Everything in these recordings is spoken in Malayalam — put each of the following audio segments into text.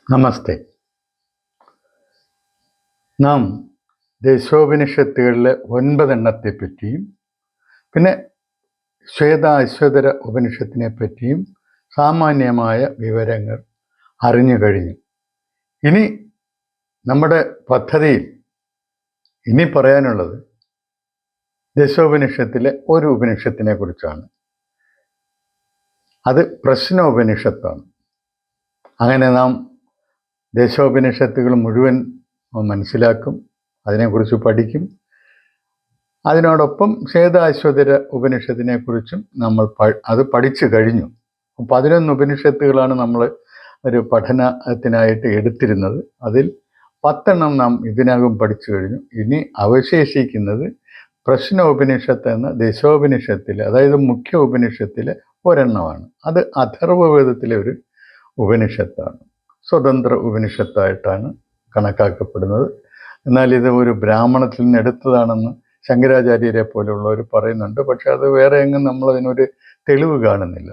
നമസ്തേ. നാം ദേശോപനിഷത്തുകളിലെ 9 എണ്ണത്തെപ്പറ്റിയും പിന്നെ ശ്വേത അശ്വതര ഉപനിഷത്തിനെ പറ്റിയും സാമാന്യമായ വിവരങ്ങൾ അറിഞ്ഞു കഴിഞ്ഞു. ഇനി നമ്മുടെ പദ്ധതിയിൽ ഇനി പറയാനുള്ളത് ദശോപനിഷത്തിലെ ഒരു ഉപനിഷത്തിനെ കുറിച്ചാണ്. അത് പ്രശ്നോപനിഷത്താണ്. അങ്ങനെ നാം ദേശോപനിഷത്തുകൾ മുഴുവൻ മനസ്സിലാക്കും, അതിനെക്കുറിച്ച് പഠിക്കും. അതിനോടൊപ്പം ശ്വേതാശ്വതര ഉപനിഷത്തിനെക്കുറിച്ചും നമ്മൾ അത് പഠിച്ചു കഴിഞ്ഞു. 11 ഉപനിഷത്തുകളാണ് നമ്മൾ ഒരു പഠനത്തിനായിട്ട് എടുത്തിരുന്നത്. അതിൽ 10 നാം ഇതിനകം പഠിച്ചു കഴിഞ്ഞു. ഇനി അവശേഷിക്കുന്നത് പ്രശ്നോപനിഷത്ത് എന്ന ദശോപനിഷത്തിലെ, അതായത് മുഖ്യ ഉപനിഷത്തിലെ ഒരെണ്ണമാണ്. അത് അഥർവവേദത്തിലെ ഒരു ഉപനിഷത്താണ്. സ്വതന്ത്ര ഉപനിഷത്തായിട്ടാണ് കണക്കാക്കപ്പെടുന്നത്. എന്നാൽ ഇത് ഒരു ബ്രാഹ്മണത്തിൽ നിന്ന് എടുത്തതാണെന്ന് ശങ്കരാചാര്യരെ പോലുള്ളവർ പറയുന്നുണ്ട്. പക്ഷെ അത് വേറെ എങ്ങും നമ്മളതിനൊരു തെളിവ് കാണുന്നില്ല.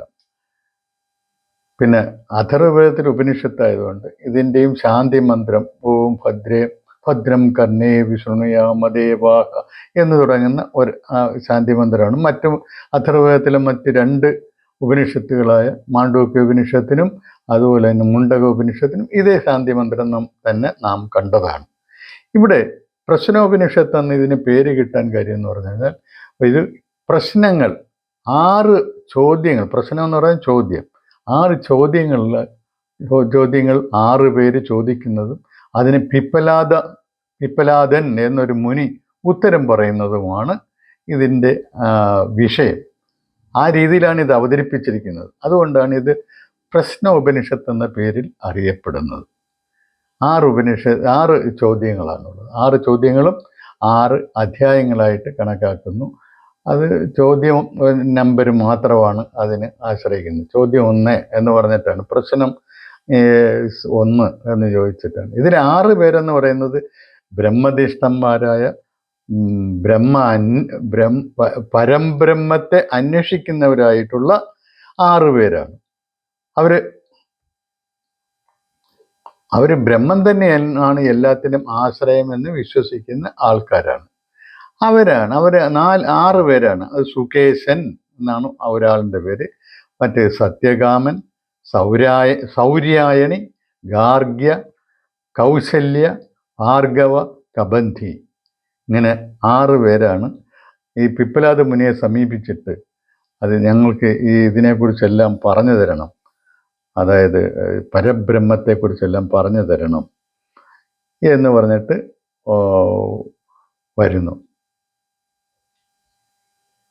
പിന്നെ അഥർവവേദത്തിൽ ഉപനിഷത്തായതുകൊണ്ട് ഇതിൻ്റെയും ശാന്തി മന്ത്രം ഓം ഭദ്രം കർണേ വിഷ്ണുയാമദേവാഹ എന്ന് തുടങ്ങുന്ന ഒരു ശാന്തി മന്ത്രമാണ്. മറ്റു അഥർവവേദത്തിലെ മറ്റ് 2 ഉപനിഷത്തുകളായ മാണ്ഡൂക്യ ഉപനിഷത്തിനും അതുപോലെ തന്നെ മുണ്ടക ഉപനിഷത്തിനും ഇതേ ശാന്തി മന്ത്രം തന്നെ നാം കണ്ടതാണ്. ഇവിടെ പ്രശ്നോപനിഷത്ത് എന്ന് ഇതിന് പേര് കിട്ടാൻ കാര്യം എന്ന് പറഞ്ഞു കഴിഞ്ഞാൽ, ഇത് പ്രശ്നങ്ങൾ 6 ചോദ്യങ്ങൾ, പ്രശ്നം എന്ന് പറയുന്നത് ചോദ്യം, 6 ചോദ്യങ്ങൾ 6 പേര് ചോദിക്കുന്നതും അതിന് പിപ്പലാദൻ എന്നൊരു മുനി ഉത്തരം പറയുന്നതുമാണ് ഇതിൻ്റെ വിഷയം. ആ രീതിയിലാണ് ഇത് അവതരിപ്പിച്ചിരിക്കുന്നത്. അതുകൊണ്ടാണ് ഇത് പ്രശ്നോപനിഷത്ത് എന്ന പേരിൽ അറിയപ്പെടുന്നത്. 6 ചോദ്യങ്ങളാണുള്ളത്. 6 ചോദ്യങ്ങളും 6 അധ്യായങ്ങളായിട്ട് കണക്കാക്കുന്നു. അത് ചോദ്യം നമ്പർ മാത്രമാണ് അതിന് ആശ്രയിക്കുന്നത്. ചോദ്യം 1 എന്ന് പറഞ്ഞിട്ടാണ്, പ്രശ്നം 1 എന്ന് ചോദിച്ചിട്ടാണ്. ഇതിൽ 6 പേരെന്ന് പറയുന്നത് ബ്രഹ്മനിഷ്ഠന്മാരായ പരംബ്രഹ്മത്തെ അന്വേഷിക്കുന്നവരായിട്ടുള്ള 6 പേരാണ്. അവര് ബ്രഹ്മം തന്നെയാണ് എല്ലാത്തിനും ആശ്രയം എന്ന് വിശ്വസിക്കുന്ന ആൾക്കാരാണ്. അവര് 6 പേരാണ്. അത് സുകേശൻ എന്നാണ് ഒരാളിൻ്റെ പേര്. മറ്റേ സത്യകാമൻ, സൗര്യായണി, ഗാർഗ്യ, കൗശല്യ, ഭാർഗവ, കബന്ധി, ഇങ്ങനെ 6 പേരാണ് ഈ പിപ്പലാദ മുനിയെ സമീപിച്ചിട്ട് അത് ഞങ്ങൾക്ക് ഈ ഇതിനെക്കുറിച്ചെല്ലാം പറഞ്ഞു തരണം, അതായത് പരബ്രഹ്മത്തെക്കുറിച്ചെല്ലാം പറഞ്ഞു തരണം എന്ന് പറഞ്ഞിട്ട് വരുന്നു.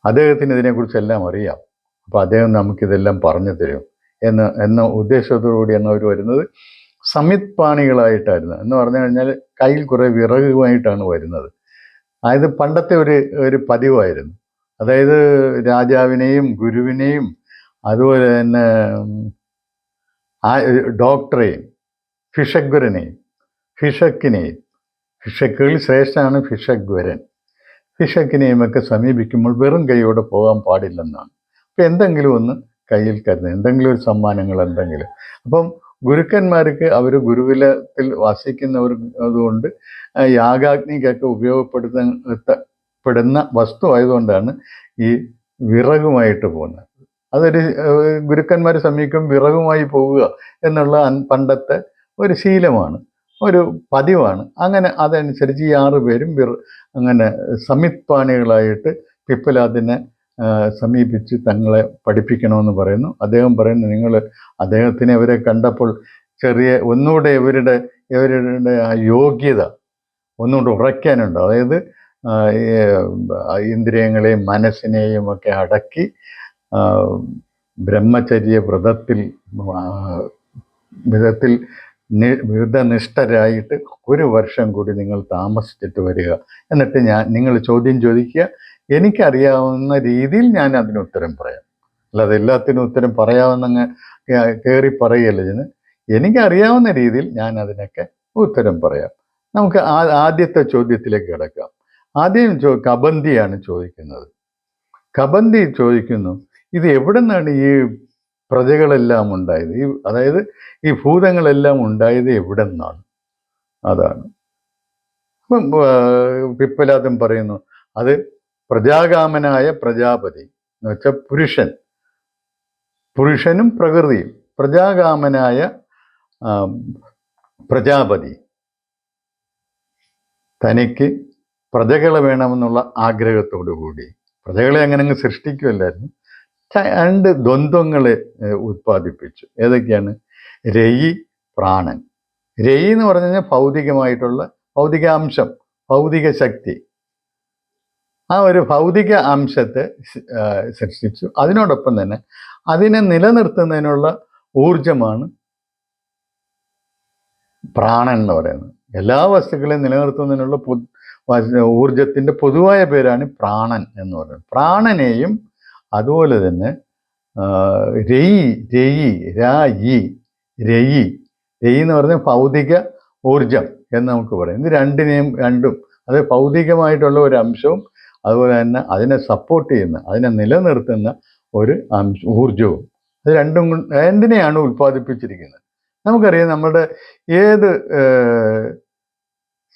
അദ്ദേഹത്തിന് ഇതിനെക്കുറിച്ചെല്ലാം അറിയാം. അപ്പോൾ അദ്ദേഹം നമുക്കിതെല്ലാം പറഞ്ഞു തരും എന്ന ഉദ്ദേശത്തോടുകൂടിയാണ് അവർ വരുന്നത്. സമിത് പാണികളായിട്ടായിരുന്നു. എന്ന് പറഞ്ഞു കഴിഞ്ഞാൽ കയ്യിൽ കുറേ വിറകുമായിട്ടാണ് വരുന്നത്. അതായത് പണ്ടത്തെ ഒരു പതിവായിരുന്നു. അതായത് രാജാവിനെയും ഗുരുവിനെയും അതുപോലെ തന്നെ ഡോക്ടറെയും ഭിഷഗ്വരനെയും ഭിഷക്കുകളിൽ ശ്രേഷ്ഠനാണ് ഭിഷഗ്വരൻ. ഭിഷക്കിനെയും ഒക്കെ സമീപിക്കുമ്പോൾ വെറും കൈയോടെ പോകാൻ പാടില്ലെന്നാണ്. അപ്പം എന്തെങ്കിലും ഒന്ന് കയ്യിൽ കരുതുന്നത്, എന്തെങ്കിലും ഒരു സമ്മാനങ്ങൾ എന്തെങ്കിലും. അപ്പം ഗുരുക്കന്മാർക്ക് അവർ ഗുരുകുലത്തിൽ വസിക്കുന്നവർ അതുകൊണ്ട് യാഗാഗ്നിക്കൊക്കെ ഉപയോഗപ്പെടുന്ന വസ്തു ആയതുകൊണ്ടാണ് ഈ വിറകുമായിട്ട് പോകുന്നത്. അതൊരു ഗുരുക്കന്മാർ സമീപിക്കും വിറകുമായി പോവുക എന്നുള്ള പണ്ടത്തെ ഒരു ശീലമാണ്, ഒരു പതിവാണ്. അങ്ങനെ അതനുസരിച്ച് ഈ 6 പേരും അങ്ങനെ സമിത്പാണികളായിട്ട് പിപ്പലാദിനെ സമീപിച്ച് തങ്ങളെ പഠിപ്പിക്കണമെന്ന് പറയുന്നു. അദ്ദേഹം പറയുന്നു, അദ്ദേഹത്തിന് അവരെ കണ്ടപ്പോൾ ഒന്നുകൂടെ ഇവരുടെ ആ യോഗ്യത ഒന്നുകൂടെ ഉറയ്ക്കാനുണ്ട്. അതായത് ഇന്ദ്രിയങ്ങളെയും മനസ്സിനെയും ഒക്കെ അടക്കി ബ്രഹ്മചര്യ വ്രതനിഷ്ഠരായിട്ട് 1 വർഷം കൂടി നിങ്ങൾ താമസിച്ചിട്ട് വരിക. എന്നിട്ട് നിങ്ങൾ ചോദ്യം ചോദിക്കുക, എനിക്കറിയാവുന്ന രീതിയിൽ ഞാൻ അതിന് ഉത്തരം പറയാം. അല്ലാതെ എല്ലാത്തിനും ഉത്തരം പറയാവുന്നങ്ങ് കയറി പറയല്ല. എനിക്കറിയാവുന്ന രീതിയിൽ ഞാൻ അതിനൊക്കെ ഉത്തരം പറയാം. നമുക്ക് ആദ്യത്തെ ചോദ്യത്തിലേക്ക് കിടക്കാം. ആദ്യം കബന്ധിയാണ് ചോദിക്കുന്നത്. കബന്ധി ചോദിക്കുന്നു, ഇത് എവിടെ നിന്നാണ് ഈ പ്രജകളെല്ലാം ഉണ്ടായത്. അതായത് ഈ ഭൂതങ്ങളെല്ലാം ഉണ്ടായത് എവിടെ നിന്നാണ്? അതാണ്. അപ്പം പിപ്പലാദൻ പറയുന്നു അത് പ്രജാകാമനായ പ്രജാപതി എന്ന് വെച്ചാൽ പുരുഷനും പ്രകൃതിയും, പ്രജാകാമനായ പ്രജാപതി തനിക്ക് പ്രജകളെ വേണമെന്നുള്ള ആഗ്രഹത്തോടു കൂടി, പ്രജകളെ അങ്ങനെ അങ്ങ് സൃഷ്ടിക്കുമല്ലായിരുന്നു, രണ്ട് ദ്വന്ദ്വങ്ങളെ ഉത്പാദിപ്പിച്ചു. ഏതൊക്കെയാണ്? രയി, പ്രാണൻ. രയി എന്ന് പറഞ്ഞു കഴിഞ്ഞാൽ ഭൗതികമായിട്ടുള്ള ഭൗതികാംശം, ഭൗതിക ശക്തി. ആ ഒരു ഭൗതിക അംശത്തെ സൃഷ്ടിച്ചു. അതിനോടൊപ്പം തന്നെ അതിനെ നിലനിർത്തുന്നതിനുള്ള ഊർജമാണ് പ്രാണൻ എന്ന് പറയുന്നത്. എല്ലാ വസ്തുക്കളെയും നിലനിർത്തുന്നതിനുള്ള ഊർജത്തിൻ്റെ പൊതുവായ പേരാണ് പ്രാണൻ എന്ന് പറയുന്നത്. പ്രാണനെയും അതുപോലെ തന്നെ രയി എന്ന് പറഞ്ഞാൽ ഭൗതിക ഊർജം എന്ന് നമുക്ക് പറയാം. ഇത് രണ്ടും അത് ഭൗതികമായിട്ടുള്ള ഒരു അംശവും അതുപോലെ തന്നെ അതിനെ സപ്പോർട്ട് ചെയ്യുന്ന, അതിനെ നിലനിർത്തുന്ന ഒരു ഊർജവും, അത് രണ്ടിനെയാണ് ഉൽപ്പാദിപ്പിച്ചിരിക്കുന്നത്. നമുക്കറിയാം നമ്മുടെ ഏത്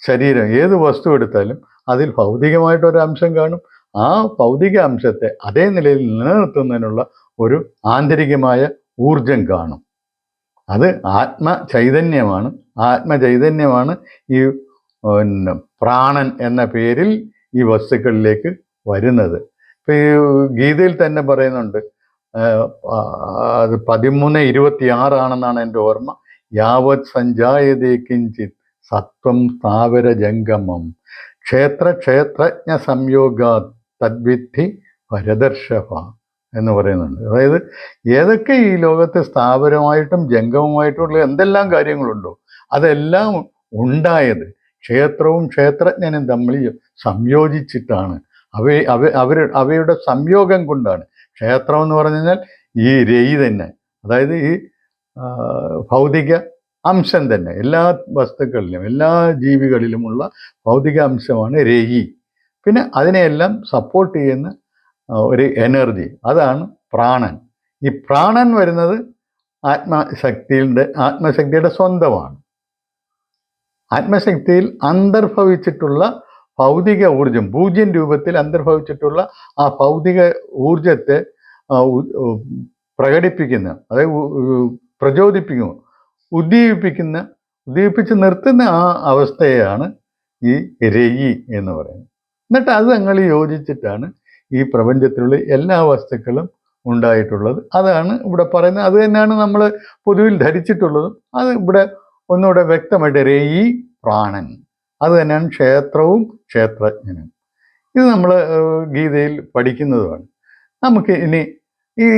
ശരീരം, ഏത് വസ്തു എടുത്താലും അതിൽ ഭൗതികമായിട്ടൊരു അംശം കാണും. ആ ഭൗതിക അംശത്തെ അതേ നിലയിൽ നിലനിർത്തുന്നതിനുള്ള ഒരു ആന്തരികമായ ഊർജം കാണും. അത് ആത്മചൈതന്യമാണ് ഈ പ്രാണൻ എന്ന പേരിൽ ഈ വസ്തുക്കളിലേക്ക് വരുന്നത്. ഇപ്പം ഈ ഗീതയിൽ തന്നെ പറയുന്നുണ്ട്, അത് 13:26 എൻ്റെ ഓർമ്മ. യാവത് സഞ്ജായതേ കിഞ്ചിത് സത്വം സ്ഥാവര ജംഗമം ക്ഷേത്രജ്ഞ സംയോഗാ തദ്വിദ്ധി പരദർശഭ എന്ന് പറയുന്നുണ്ട്. അതായത് ഏതൊക്കെ ഈ ലോകത്ത് സ്ഥാവരമായിട്ടും ജംഗമമായിട്ടുള്ള എന്തെല്ലാം കാര്യങ്ങളുണ്ടോ അതെല്ലാം ഉണ്ടായത് ക്ഷേത്രവും ക്ഷേത്രജ്ഞനും തമ്മിൽ സംയോജിച്ചിട്ടാണ്. അവയുടെ സംയോഗം കൊണ്ടാണ്. ക്ഷേത്രം എന്ന് പറഞ്ഞു കഴിഞ്ഞാൽ ഈ രയി തന്നെ, അതായത് ഈ ഭൗതിക അംശം തന്നെ, എല്ലാ വസ്തുക്കളിലും എല്ലാ ജീവികളിലുമുള്ള ഭൗതിക അംശമാണ് രയി. പിന്നെ അതിനെയെല്ലാം സപ്പോർട്ട് ചെയ്യുന്ന ഒരു എനർജി, അതാണ് പ്രാണൻ. ഈ പ്രാണൻ വരുന്നത് ആത്മശക്തിയുടെ സ്വന്തമാണ്. ആത്മശക്തിയിൽ അന്തർഭവിച്ചിട്ടുള്ള ഭൗതിക ഊർജം, 0 രൂപത്തിൽ അന്തർഭവിച്ചിട്ടുള്ള ആ ഭൗതിക ഊർജത്തെ പ്രകടിപ്പിക്കുന്ന, അതായത് പ്രചോദിപ്പിക്കുന്നു, ഉദ്ദീപിച്ച് നിർത്തുന്ന ആ അവസ്ഥയാണ് ഈ രയി എന്ന് പറയുന്നത്. എന്നിട്ട് അത് ഞങ്ങൾ യോജിച്ചിട്ടാണ് ഈ പ്രപഞ്ചത്തിലുള്ള എല്ലാ വസ്തുക്കളും ഉണ്ടായിട്ടുള്ളത്. അതാണ് ഇവിടെ പറയുന്നത്. അത് തന്നെയാണ് നമ്മൾ പൊതുവിൽ ധരിച്ചിട്ടുള്ളതും. അത് ഇവിടെ ഒന്നുകൂടെ വ്യക്തമായിട്ട് രയി, പ്രാണൻ, അത് തന്നെയാണ് ക്ഷേത്രവും ക്ഷേത്രജ്ഞനും. ഇത് നമ്മൾ ഗീതയിൽ പഠിക്കുന്നതുമാണ്. നമുക്ക്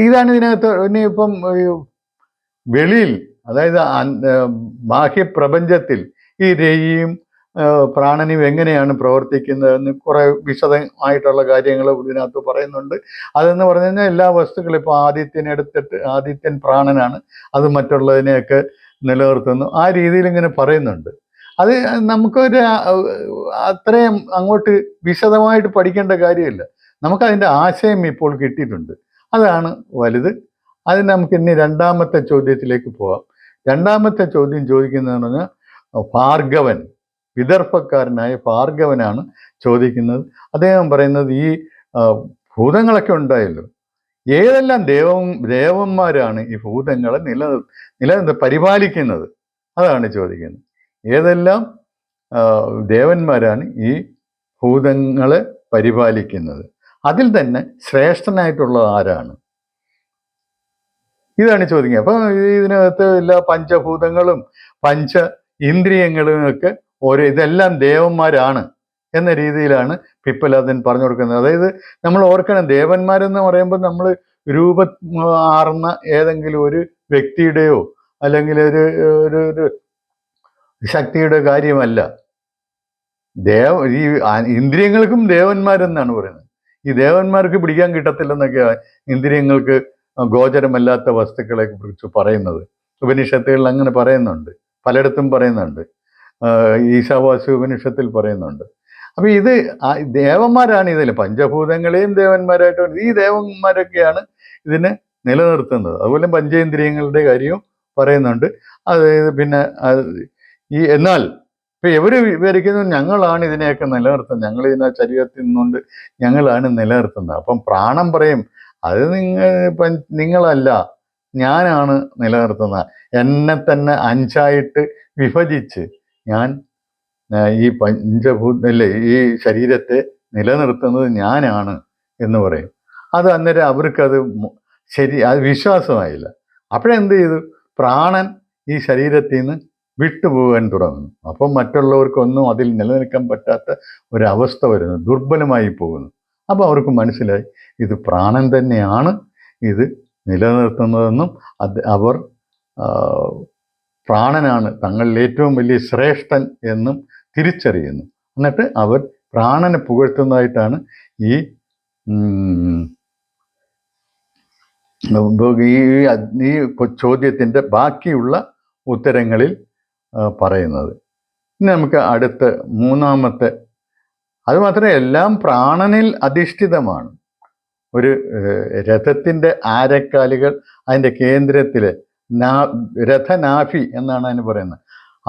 ഇതാണ് ഇതിനകത്ത് ഇനിയിപ്പം വെളിയിൽ, അതായത് ബാഹ്യപ്രപഞ്ചത്തിൽ ഈ രയിയും പ്രാണനും എങ്ങനെയാണ് പ്രവർത്തിക്കുന്നതെന്ന് കുറേ വിശദമായിട്ടുള്ള കാര്യങ്ങൾ ഇതിനകത്ത് പറയുന്നുണ്ട്. അതെന്ന് പറഞ്ഞു കഴിഞ്ഞാൽ എല്ലാ വസ്തുക്കളും, ഇപ്പോൾ ആദിത്യൻ പ്രാണനാണ്, അത് മറ്റുള്ളതിനെയൊക്കെ നിലനിർത്തുന്നു, ആ രീതിയിൽ ഇങ്ങനെ പറയുന്നുണ്ട്. അത് നമുക്കൊരു അത്രയും അങ്ങോട്ട് വിശദമായിട്ട് പഠിക്കേണ്ട കാര്യമില്ല. നമുക്കതിൻ്റെ ആശയം ഇപ്പോൾ കിട്ടിയിട്ടുണ്ട്. അതാണ് വലുത്. അതിന് നമുക്ക് ഇനി രണ്ടാമത്തെ ചോദ്യത്തിലേക്ക് പോകാം. രണ്ടാമത്തെ ചോദ്യം ചോദിക്കുന്നതെന്ന് പറഞ്ഞാൽ ഭാർഗവൻ, വിദർഭക്കാരനായ ഭാർഗവനാണ് ചോദിക്കുന്നത്. അദ്ദേഹം പറയുന്നത് ഈ ഭൂതങ്ങളൊക്കെ ഉണ്ടായല്ലോ, ഏതെല്ലാം ദേവന്മാരാണ് ഈ ഭൂതങ്ങളെ പരിപാലിക്കുന്നത്? അതാണ് ചോദിക്കുന്നത്. ഏതെല്ലാം ദേവന്മാരാണ് ഈ ഭൂതങ്ങളെ പരിപാലിക്കുന്നത്? അതിൽ തന്നെ ശ്രേഷ്ഠനായിട്ടുള്ളത് ആരാണ്? ഇതാണ് ചോദിക്കുക. അപ്പം ഇതിനകത്ത് എല്ലാ പഞ്ചഭൂതങ്ങളും പഞ്ച ഇന്ദ്രിയങ്ങളും ഒക്കെ ഇതെല്ലാം ദേവന്മാരാണ് എന്ന രീതിയിലാണ് പിപ്പലാദൻ പറഞ്ഞു കൊടുക്കുന്നത്. അതായത് നമ്മൾ ഓർക്കണം, ദേവന്മാരെന്ന് പറയുമ്പോൾ നമ്മൾ ആർന്ന ഏതെങ്കിലും ഒരു വ്യക്തിയുടെയോ അല്ലെങ്കിൽ ഒരു ശക്തിയുടെ കാര്യമല്ല. ഈ ഇന്ദ്രിയങ്ങൾക്കും ദേവന്മാരെന്നാണ് പറയുന്നത്. ഈ ദേവന്മാർക്ക് പിടിക്കാൻ കിട്ടത്തില്ലെന്നൊക്കെയാണ് ഇന്ദ്രിയങ്ങൾക്ക് ഗോചരമല്ലാത്ത വസ്തുക്കളെ കുറിച്ച് പറയുന്നത്. ഉപനിഷത്തുകളിൽ അങ്ങനെ പറയുന്നുണ്ട്, പലയിടത്തും പറയുന്നുണ്ട്, ഈശാവാസ്യ ഉപനിഷത്തിൽ പറയുന്നുണ്ട്. അപ്പം ഇത് ദേവന്മാരാണ് ഇതിൽ, പഞ്ചഭൂതങ്ങളെയും ദേവന്മാരായിട്ട്, ഈ ദേവന്മാരൊക്കെയാണ് ഇതിനെ നിലനിർത്തുന്നത്. അതുപോലെ പഞ്ചേന്ദ്രിയങ്ങളുടെ കാര്യവും പറയുന്നുണ്ട്. അതായത് പിന്നെ എന്നാൽ ഇപ്പൊ ഇവര് വിവരിക്കുന്നത് ഞങ്ങളാണ് ഇതിനെയൊക്കെ നിലനിർത്തുന്നത്, ഞങ്ങൾ ഇതിനെ ശരീരത്തിൽ നിന്നുകൊണ്ട് ഞങ്ങളാണ് നിലനിർത്തുന്നത്. അപ്പം പ്രാണൻ പറയും അത് നിങ്ങളല്ല, ഞാനാണ് നിലനിർത്തുന്നത്. എന്നെ തന്നെ 5ആയിട്ട് വിഭജിച്ച് ഞാൻ ഈ അല്ലേ ഈ ശരീരത്തെ നിലനിർത്തുന്നത് ഞാനാണ് എന്ന് പറയും. അത് അന്നേരം അവർക്കത് അത് വിശ്വാസമായില്ല. അപ്പോഴെന്ത് ചെയ്തു? പ്രാണൻ ഈ ശരീരത്തിൽ നിന്ന് വിട്ടുപോകാൻ തുടങ്ങുന്നു. അപ്പം മറ്റുള്ളവർക്കൊന്നും അതിൽ നിലനിൽക്കാൻ പറ്റാത്ത ഒരവസ്ഥ വരുന്നു, ദുർബലമായി പോകുന്നു. അപ്പോൾ അവർക്ക് മനസ്സിലായി ഇത് പ്രാണൻ തന്നെയാണ് ഇത് നിലനിർത്തുന്നതെന്നും അവർ പ്രാണനാണ് തങ്ങളിൽ ഏറ്റവും വലിയ ശ്രേഷ്ഠൻ എന്നും തിരിച്ചറിയുന്നു. എന്നിട്ട് അവർ പ്രാണനെ പുകഴ്ത്തുന്നതായിട്ടാണ് ഈ ചോദ്യത്തിൻ്റെ ബാക്കിയുള്ള ഉത്തരങ്ങളിൽ പറയുന്നത്. ഇനി നമുക്ക് അടുത്ത 3-ാമത്തെ, അത് മാത്രമേ എല്ലാം പ്രാണനിൽ അധിഷ്ഠിതമാണ്. ഒരു രഥത്തിൻ്റെ ആരക്കാലുകൾ അതിൻ്റെ കേന്ദ്രത്തിൽ രഥനാഭി എന്നാണ് അതിന് പറയുന്നത്,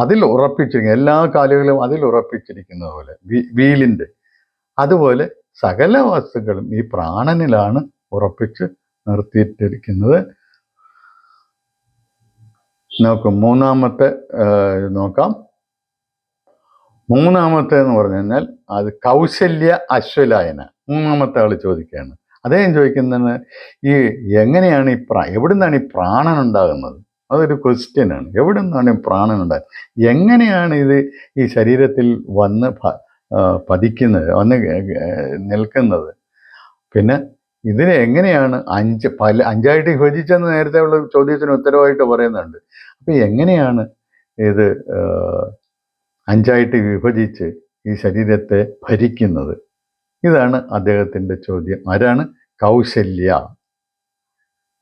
അതിൽ ഉറപ്പിച്ചിരിക്കുന്നത്, എല്ലാ കാലുകളും അതിൽ ഉറപ്പിച്ചിരിക്കുന്നത് പോലെ വീലിൻ്റെ, അതുപോലെ സകല വസ്തുക്കളും ഈ പ്രാണനിലാണ് ഉറപ്പിച്ച് നിർത്തിയിട്ടിരിക്കുന്നത്. നോക്കും 3-ാമത്തെ നോക്കാം. 3-ാമത്തെ എന്ന് പറഞ്ഞു കഴിഞ്ഞാൽ അത് കൗശല്യ അശ്വലായന. 3-ാമത്തെ ആൾ ചോദിക്കുകയാണ്. അദ്ദേഹം ചോദിക്കുന്നത് ഈ എങ്ങനെയാണ് എവിടെ നിന്നാണ് ഈ പ്രാണൻ ഉണ്ടാകുന്നത്? അതൊരു ക്വസ്റ്റ്യനാണ്. എവിടെ നിന്നാണ് ഈ പ്രാണൻ ഉണ്ടാകുന്നത്? എങ്ങനെയാണ് ഇത് ഈ ശരീരത്തിൽ വന്ന് പതിക്കുന്നത്, വന്ന് നിൽക്കുന്നത്? പിന്നെ ഇതിനെ എങ്ങനെയാണ് 5ആയിട്ട് വിഭജിച്ചെന്ന് നേരത്തെ ഉള്ള ചോദ്യത്തിന് ഉത്തരവായിട്ട് പറയുന്നുണ്ട്. അപ്പം എങ്ങനെയാണ് ഇത് 5ആയിട്ട് വിഭജിച്ച് ഈ ശരീരത്തെ ഭരിക്കുന്നത്? ഇതാണ് അദ്ദേഹത്തിൻ്റെ ചോദ്യം. ആരാണ്? കൗശല്യ.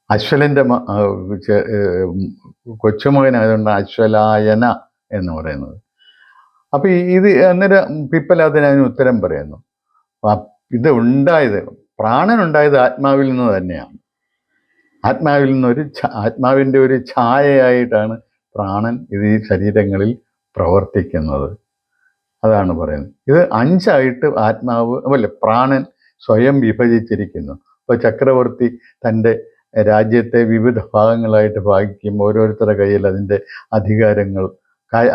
അശ്വലൻ്റെ കൊച്ചുമകനായതുകൊണ്ട് അശ്വലായന എന്ന് പറയുന്നത്. അപ്പം ഇത് അന്നേരം പിപ്പലാദൻ അതിന് ഉത്തരം പറയുന്നു. ഇത് ഉണ്ടായത്, പ്രാണൻ ഉണ്ടായത് ആത്മാവിൽ നിന്ന് തന്നെയാണ്. ആത്മാവിൽ നിന്നൊരു ആത്മാവിൻ്റെ ഒരു ഛായയായിട്ടാണ് പ്രാണൻ ഇത് ഈ ശരീരങ്ങളിൽ പ്രവർത്തിക്കുന്നത്. അതാണ് പറയുന്നത്. ഇത് 5ആയിട്ട് ആത്മാവ് അല്ല പ്രാണൻ സ്വയം വിഭജിച്ചിരിക്കുന്നു. ഇപ്പോൾ ചക്രവർത്തി തൻ്റെ രാജ്യത്തെ വിവിധ ഭാഗങ്ങളായിട്ട് ഭാഗിക്കുമ്പോൾ ഓരോരുത്തരുടെ കയ്യിൽ അതിൻ്റെ അധികാരങ്ങൾ,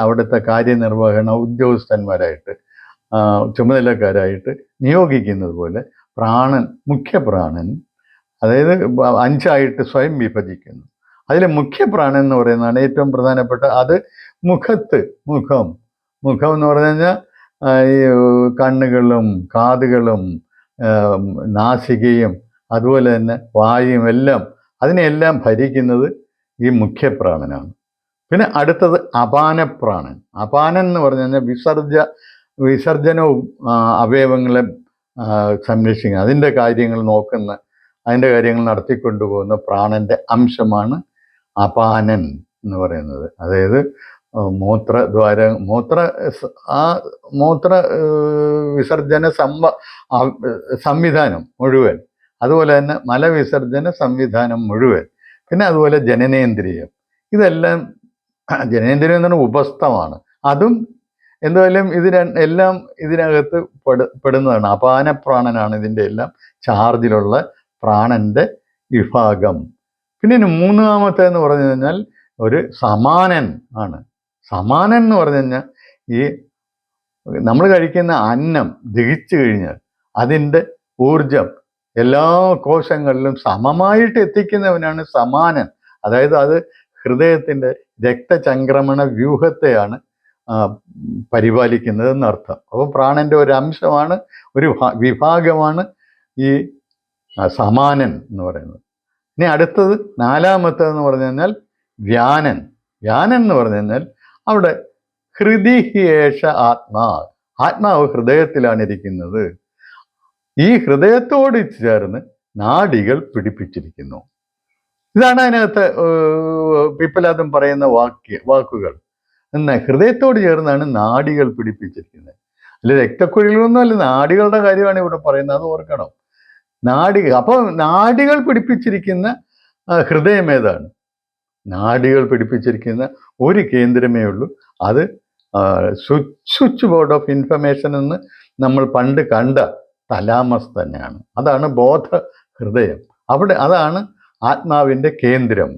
അവിടുത്തെ കാര്യനിർവഹണ ഉദ്യോഗസ്ഥന്മാരായിട്ട് ചുമതലക്കാരായിട്ട് നിയോഗിക്കുന്നത് പോലെ പ്രാണൻ, മുഖ്യപ്രാണൻ, അതായത് 5ആയിട്ട് സ്വയം വിഭജിക്കുന്നു. അതിൽ മുഖ്യപ്രാണൻ എന്ന് പറയുന്നതാണ് ഏറ്റവും പ്രധാനപ്പെട്ട. അത് മുഖം എന്ന് പറഞ്ഞു കഴിഞ്ഞാൽ ഈ കണ്ണുകളും കാതുകളും നാസികയും അതുപോലെ തന്നെ വായും എല്ലാം, അതിനെല്ലാം ഭരിക്കുന്നത് ഈ മുഖ്യപ്രാണനാണ്. പിന്നെ അടുത്തത് അപാനപ്രാണൻ. അപാനൻ എന്ന് പറഞ്ഞു കഴിഞ്ഞാൽ വിസർജനവും അവയവങ്ങളെ സംരക്ഷിക്കുന്ന, അതിൻ്റെ കാര്യങ്ങൾ നോക്കുന്ന, അതിൻ്റെ കാര്യങ്ങൾ നടത്തിക്കൊണ്ടുപോകുന്ന പ്രാണൻ്റെ അംശമാണ് അപാനൻ എന്ന് പറയുന്നത്. അതായത് മൂത്ര വിസർജന സംവിധാനം മുഴുവൻ, അതുപോലെ തന്നെ മലവിസർജന സംവിധാനം മുഴുവൻ, പിന്നെ അതുപോലെ ജനനേന്ദ്രിയം, ഇതെല്ലാം ജനനേന്ദ്രിയം എന്ന് പറഞ്ഞാൽ ഉപസ്ഥമാണ്. അതും എന്തായാലും എല്ലാം ഇതിനകത്ത് പെടുന്നതാണ്. അപാനപ്രാണനാണ് ഇതിൻ്റെ എല്ലാം ചാർജിലുള്ള പ്രാണന്റെ വിഭാഗം. പിന്നെ 3-ാമത്തെ എന്ന് പറഞ്ഞു കഴിഞ്ഞാൽ ഒരു സമാനൻ ആണ്. സമാനൻ എന്ന് പറഞ്ഞു കഴിഞ്ഞാൽ ഈ നമ്മൾ കഴിക്കുന്ന അന്നം ദഹിച്ചു കഴിഞ്ഞാൽ അതിൻ്റെ ഊർജം എല്ലാ കോശങ്ങളിലും സമമായിട്ട് എത്തിക്കുന്നവനാണ് സമാനൻ. അതായത് അത് ഹൃദയത്തിൻ്റെ രക്തചംക്രമണ വ്യൂഹത്തെയാണ് പരിപാലിക്കുന്നത് എന്നർത്ഥം. അപ്പോൾ പ്രാണന്റെ ഒരു അംശമാണ്, ഒരു വിഭാഗമാണ് ഈ സമാനൻ എന്ന് പറയുന്നത്. ഇനി അടുത്തത് 4-ാമത്തേതെന്ന് പറഞ്ഞു കഴിഞ്ഞാൽ വ്യാനൻ. വ്യാനൻ എന്ന് പറഞ്ഞു കഴിഞ്ഞാൽ അവിടെ ഹൃദിഹേഷ ആത്മാവ് ഹൃദയത്തിലാണ് ഇരിക്കുന്നത്. ഈ ഹൃദയത്തോട് ചേർന്ന് നാഡികൾ പിടിപ്പിച്ചിരിക്കുന്നു. ഇതാണ് അതിനകത്ത് പിപ്പലാദൻ പറയുന്ന വാക്കുകൾ. എന്നാൽ ഹൃദയത്തോട് ചേർന്നാണ് നാഡികൾ പിടിപ്പിച്ചിരിക്കുന്നത്. അല്ല രക്തക്കുഴലുകളൊന്നും അല്ല, നാഡികളുടെ കാര്യമാണ് ഇവിടെ പറയുന്നത്, അത് ഓർക്കണം. അപ്പോൾ നാഡികൾ പിടിപ്പിച്ചിരിക്കുന്ന ഹൃദയം ഏതാണ്? നാഡികൾ പിടിപ്പിച്ചിരിക്കുന്ന ഒരു കേന്ദ്രമേ ഉള്ളൂ. അത് സ്വിച്ച് ബോർഡ് ഓഫ് ഇൻഫർമേഷൻ എന്ന് നമ്മൾ പണ്ട് കണ്ട തലാമസ് തന്നെയാണ്. അതാണ് ബോധ ഹൃദയം. അതാണ് ആത്മാവിൻ്റെ കേന്ദ്രം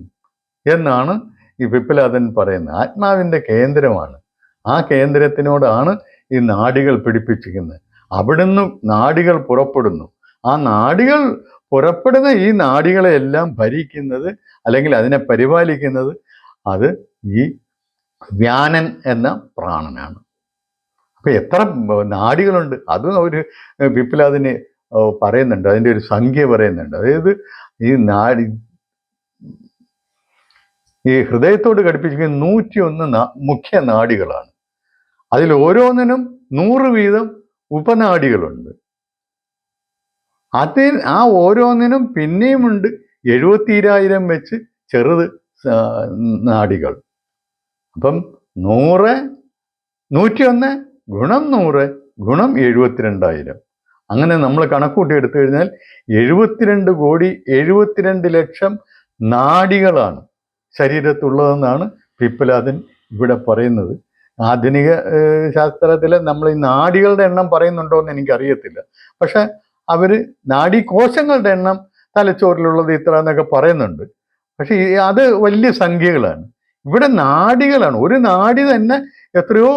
എന്നാണ് ഈ പിപ്ലാദൻ പറയുന്നത്. ആത്മാവിൻ്റെ കേന്ദ്രമാണ്. ആ കേന്ദ്രത്തിനോടാണ് ഈ നാഡികൾ പിടിപ്പിച്ചിരിക്കുന്നത്. അവിടുന്ന് നാഡികൾ പുറപ്പെടുന്നു. ആ നാഡികൾ പുറപ്പെടുന്ന ഈ നാഡികളെ എല്ലാം ഭരിക്കുന്നത് അല്ലെങ്കിൽ അതിനെ പരിപാലിക്കുന്നത് അത് ഈ വ്യാനൻ എന്ന പ്രാണനാണ്. അപ്പൊ എത്ര നാഡികളുണ്ട് അതും ഒരു പിപ്ലാദിന് പറയുന്നുണ്ട്. അതിൻ്റെ ഒരു സംഖ്യ പറയുന്നുണ്ട്. അതായത് ഈ ഹൃദയത്തോട് ഘടിപ്പിച്ചിരിക്കുന്ന 101 മുഖ്യ നാഡികളാണ്. അതിൽ ഓരോന്നിനും 100 വീതം ഉപനാഡികളുണ്ട്. ആ ഓരോന്നിനും പിന്നെയുമുണ്ട് 72,000 വെച്ച് ചെറുത് നാഡികൾ. അപ്പം 100 101 ഗുണം 100 ഗുണം 72,000. അങ്ങനെ നമ്മൾ കണക്കൂട്ടി എടുത്തു കഴിഞ്ഞാൽ 72,72,00,000 നാഡികളാണ് ശരീരത്തുള്ളതെന്നാണ് പിപ്ലാദൻ ഇവിടെ പറയുന്നത്. ആധുനിക ശാസ്ത്രത്തിൽ നമ്മൾ ഈ നാഡികളുടെ എണ്ണം പറയുന്നുണ്ടോ എന്ന് എനിക്കറിയത്തില്ല. പക്ഷെ അവർ നാഡീകോശങ്ങളുടെ എണ്ണം തലച്ചോറിലുള്ളത് ഇത്ര എന്നൊക്കെ പറയുന്നുണ്ട്. പക്ഷെ അത് വലിയ സംഖ്യകളാണ്. ഇവിടെ നാഡികളാണ്. ഒരു നാഡി തന്നെ എത്രയോ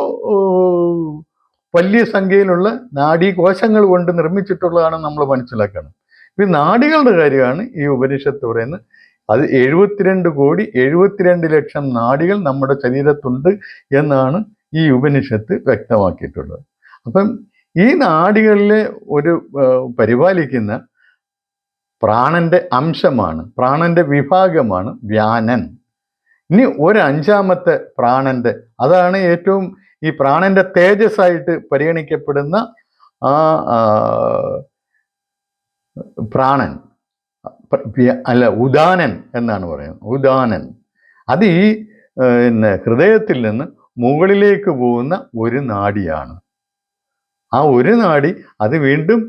വലിയ സംഖ്യയിലുള്ള നാഡീകോശങ്ങൾ കൊണ്ട് നിർമ്മിച്ചിട്ടുള്ളതാണ് നമ്മൾ മനസ്സിലാക്കണം. ഈ നാഡികളുടെ കാര്യമാണ് ഈ ഉപനിഷത്ത് പറയുന്നത്. അത് 72,72,00,000 നാഡികൾ നമ്മുടെ ശരീരത്തുണ്ട് എന്നാണ് ഈ ഉപനിഷത്ത് വ്യക്തമാക്കിയിട്ടുള്ളത്. അപ്പം ഈ നാഡികളിലെ ഒരു പരിപാലിക്കുന്ന പ്രാണന്റെ അംശമാണ്, പ്രാണന്റെ വിഭാഗമാണ് വ്യാനൻ. ഇനി ഒരു 5ാമത്തെ പ്രാണന്റെ, അതാണ് ഏറ്റവും ഈ പ്രാണന്റെ തേജസ്സായിട്ട് പരിഗണിക്കപ്പെടുന്ന ആ പ്രാണൻ ഉദാനൻ എന്നാണ് പറയുന്നത്. ഉദാനൻ അത് ഈ ഹൃദയത്തിൽ നിന്ന് മുകളിലേക്ക് പോകുന്ന ഒരു നാഡിയാണ്. ആ ഒരു നാഡി അത് വീണ്ടും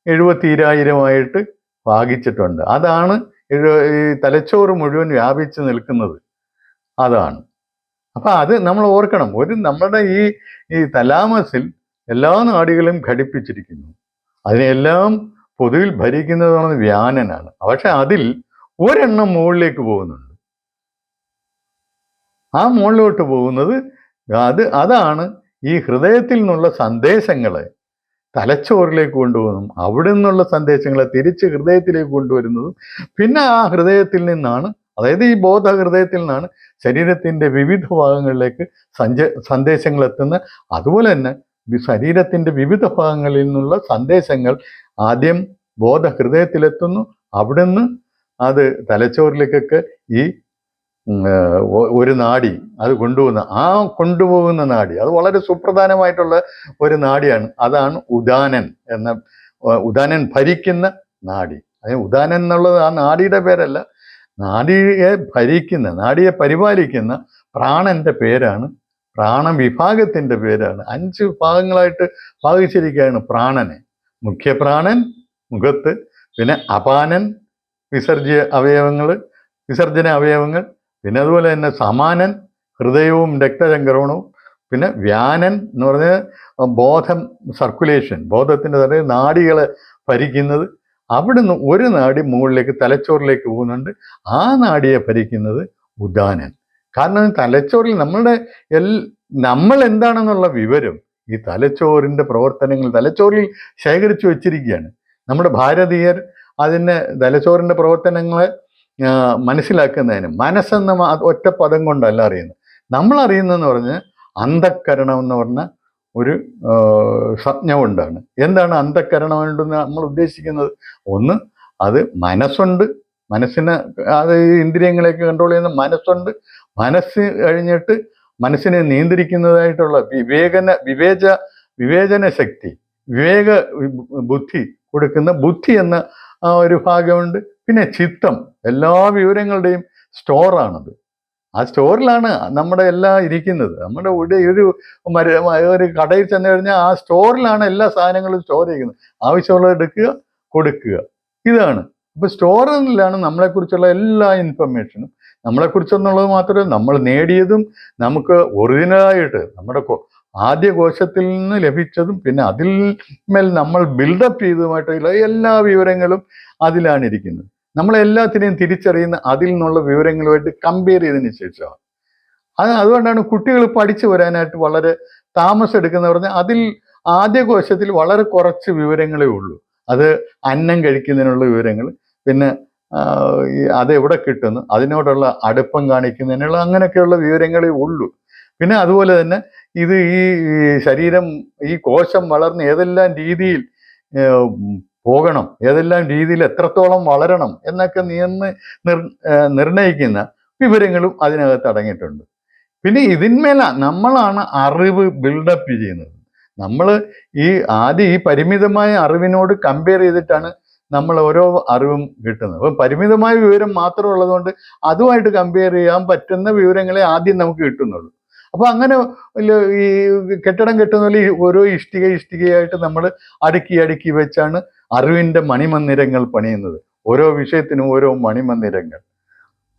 72,000 ഭാഗിച്ചിട്ടുണ്ട്. അതാണ് ഈ തലച്ചോറ് മുഴുവൻ വ്യാപിച്ച് നിൽക്കുന്നത്. അതാണ്. അപ്പൊ അത് നമ്മൾ ഓർക്കണം. നമ്മുടെ ഈ തലാമസിൽ എല്ലാ നാഡികളും ഘടിപ്പിച്ചിരിക്കുന്നു. അതിനെല്ലാം പൊതുവിൽ ഭരിക്കുന്നതാണ് വ്യാനനാണ്. പക്ഷെ അതിൽ ഒരെണ്ണം മുകളിലേക്ക് പോകുന്നുണ്ട്. ആ മുകളിലോട്ട് പോകുന്നത് അതാണ് ഈ ഹൃദയത്തിൽ നിന്നുള്ള സന്ദേശങ്ങളെ തലച്ചോറിലേക്ക് കൊണ്ടുപോകുന്നതും അവിടെ നിന്നുള്ള സന്ദേശങ്ങളെ തിരിച്ച് ഹൃദയത്തിലേക്ക് കൊണ്ടുവരുന്നതും പിന്നെ ആ ഹൃദയത്തിൽ നിന്നാണ്, അതായത് ഈ ബോധ ഹൃദയത്തിൽ നിന്നാണ് ശരീരത്തിൻ്റെ വിവിധ ഭാഗങ്ങളിലേക്ക് സന്ദേശങ്ങൾ എത്തുന്ന. അതുപോലെ തന്നെ ശരീരത്തിൻ്റെ വിവിധ ഭാഗങ്ങളിൽ നിന്നുള്ള സന്ദേശങ്ങൾ ആദ്യം ബോധ ഹൃദയത്തിലെത്തുന്നു. അവിടുന്ന് അത് തലച്ചോറിലേക്കൊക്കെ ഈ ഒരു നാഡി അത് കൊണ്ടുപോകുന്ന നാഡി അത് വളരെ സുപ്രധാനമായിട്ടുള്ള ഒരു നാഡിയാണ്. അതാണ് ഉദാനൻ ഉദാനൻ ഭരിക്കുന്ന നാഡി. ഉദാനൻ എന്നുള്ളത് ആ നാഡിയുടെ പേരല്ല, നാഡിയെ പരിപാലിക്കുന്ന പ്രാണന്റെ പേരാണ്, പ്രാണവിഭാഗത്തിൻ്റെ പേരാണ്. 5 ഭാഗങ്ങളായിട്ട് ഭാഗിച്ചിരിക്കുകയാണ് പ്രാണനെ. മുഖ്യപ്രാണൻ മുഖത്ത്, പിന്നെ അപാനൻ വിസർജന അവയവങ്ങൾ, പിന്നെ അതുപോലെ തന്നെ സമാനൻ ഹൃദയവും രക്തചംക്രമണവും, പിന്നെ വ്യാനൻ എന്ന് പറഞ്ഞാൽ ബോധം സർക്കുലേഷൻ, ബോധത്തിൻ്റെ അതായത് നാഡികളെ ഭരിക്കുന്നത്. അവിടുന്ന് ഒരു നാഡി മുകളിലേക്ക് തലച്ചോറിലേക്ക് പോകുന്നുണ്ട്. ആ നാഡിയെ ഭരിക്കുന്നത് ഉദാനൻ. കാരണം തലച്ചോറിൽ നമ്മൾ എന്താണെന്നുള്ള വിവരം ഈ തലച്ചോറിൻ്റെ പ്രവർത്തനങ്ങൾ തലച്ചോറിൽ ശേഖരിച്ചു വെച്ചിരിക്കുകയാണ്. നമ്മുടെ ഭാരതീയർ അതിൻ്റെ തലച്ചോറിൻ്റെ പ്രവർത്തനങ്ങളെ മനസ്സിലാക്കുന്നതിന് മനസ്സെന്ന ഒറ്റ പദം കൊണ്ടല്ല അറിയുന്നത്. നമ്മൾ അറിയുന്നതെന്ന് പറഞ്ഞാൽ അന്ധക്കരണം എന്ന് പറഞ്ഞ ഒരു സംജ്ഞ കൊണ്ടാണ്. എന്താണ് അന്ധക്കരണം കൊണ്ടെന്ന് നമ്മൾ ഉദ്ദേശിക്കുന്നത്? ഒന്ന്, അത് മനസ്സുണ്ട്, മനസ്സിനെ അത് ഇന്ദ്രിയങ്ങളെയൊക്കെ കൺട്രോൾ ചെയ്യുന്ന മനസ്സുണ്ട്. മനസ്സ് കഴിഞ്ഞിട്ട് മനസ്സിനെ നിയന്ത്രിക്കുന്നതായിട്ടുള്ള വിവേചന ശക്തി, ബുദ്ധി കൊടുക്കുന്ന ബുദ്ധി എന്ന ഒരു ഭാഗമുണ്ട്. പിന്നെ ചിത്തം, എല്ലാ വിവരങ്ങളുടെയും സ്റ്റോറാണത്. ആ സ്റ്റോറിലാണ് നമ്മുടെ എല്ലാം ഇരിക്കുന്നത്. നമ്മുടെ ഒരു കടയിൽ ചെന്ന് കഴിഞ്ഞാൽ ആ സ്റ്റോറിലാണ് എല്ലാ സാധനങ്ങളും സ്റ്റോർ ചെയ്യുന്നത്. ആവശ്യമുള്ളത് എടുക്കുക, കൊടുക്കുക. ഇതാണ്. അപ്പോൾ സ്റ്റോറിലാണ് നമ്മളെക്കുറിച്ചുള്ള എല്ലാ ഇൻഫർമേഷനും. നമ്മളെക്കുറിച്ചെന്നുള്ളത് മാത്രമല്ല, നമ്മൾ നേടിയതും നമുക്ക് ഒറിജിനലായിട്ട് നമ്മുടെ ആദ്യ കോശത്തിൽ നിന്ന് ലഭിച്ചതും പിന്നെ അതിൽ മേൽ നമ്മൾ ബിൽഡപ്പ് ചെയ്തതുമായിട്ടുള്ള എല്ലാ വിവരങ്ങളും അതിലാണ് ഇരിക്കുന്നത്. നമ്മളെല്ലാത്തിനെയും തിരിച്ചറിയുന്ന അതിൽ നിന്നുള്ള വിവരങ്ങളുമായിട്ട് കമ്പയർ ചെയ്തതിന് ശേഷമാണ്. അതുകൊണ്ടാണ് കുട്ടികൾ പഠിച്ചു വരാനായിട്ട് വളരെ താമസം എടുക്കുന്നത് പറഞ്ഞാൽ അതിൽ ആദ്യ കോശത്തിൽ വളരെ കുറച്ച് വിവരങ്ങളേ ഉള്ളൂ. അത് അന്നം കഴിക്കുന്നതിനുള്ള വിവരങ്ങൾ, പിന്നെ അതെവിടെ കിട്ടുന്നു, അതിനോടുള്ള അടുപ്പം കാണിക്കുന്നതിനുള്ള അങ്ങനെയൊക്കെയുള്ള വിവരങ്ങളേ ഉള്ളൂ. പിന്നെ അതുപോലെ തന്നെ ഇത് ഈ ശരീരം, ഈ കോശം വളർന്ന് ഏതെല്ലാം രീതിയിൽ പോകണം, ഏതെല്ലാം രീതിയിൽ എത്രത്തോളം വളരണം എന്നൊക്കെ നിർണയിക്കുന്ന വിവരങ്ങളും അതിനകത്ത് അടങ്ങിയിട്ടുണ്ട്. പിന്നെ ഇതിന്മേൽ നമ്മളാണ് അറിവ് ബിൽഡപ്പ് ചെയ്യുന്നത്. നമ്മൾ ഈ പരിമിതമായ അറിവിനോട് കമ്പയർ ചെയ്തിട്ടാണ് നമ്മൾ ഓരോ അറിവും കിട്ടുന്നത്. അപ്പം പരിമിതമായ വിവരം മാത്രം ഉള്ളതുകൊണ്ട് അതുമായിട്ട് കമ്പയർ ചെയ്യാൻ പറ്റുന്ന വിവരങ്ങളെ ആദ്യം നമുക്ക് കിട്ടുന്നുള്ളൂ. അപ്പോൾ അങ്ങനെ ഈ കെട്ടിടം കെട്ടുന്ന പോലെ ഓരോ ഇഷ്ടികയായിട്ട് നമ്മൾ അടുക്കി വെച്ചാണ് അറിവിൻ്റെ മണിമന്ദിരങ്ങൾ പണിയുന്നത്. ഓരോ വിഷയത്തിനും ഓരോ മണിമന്ദിരങ്ങൾ.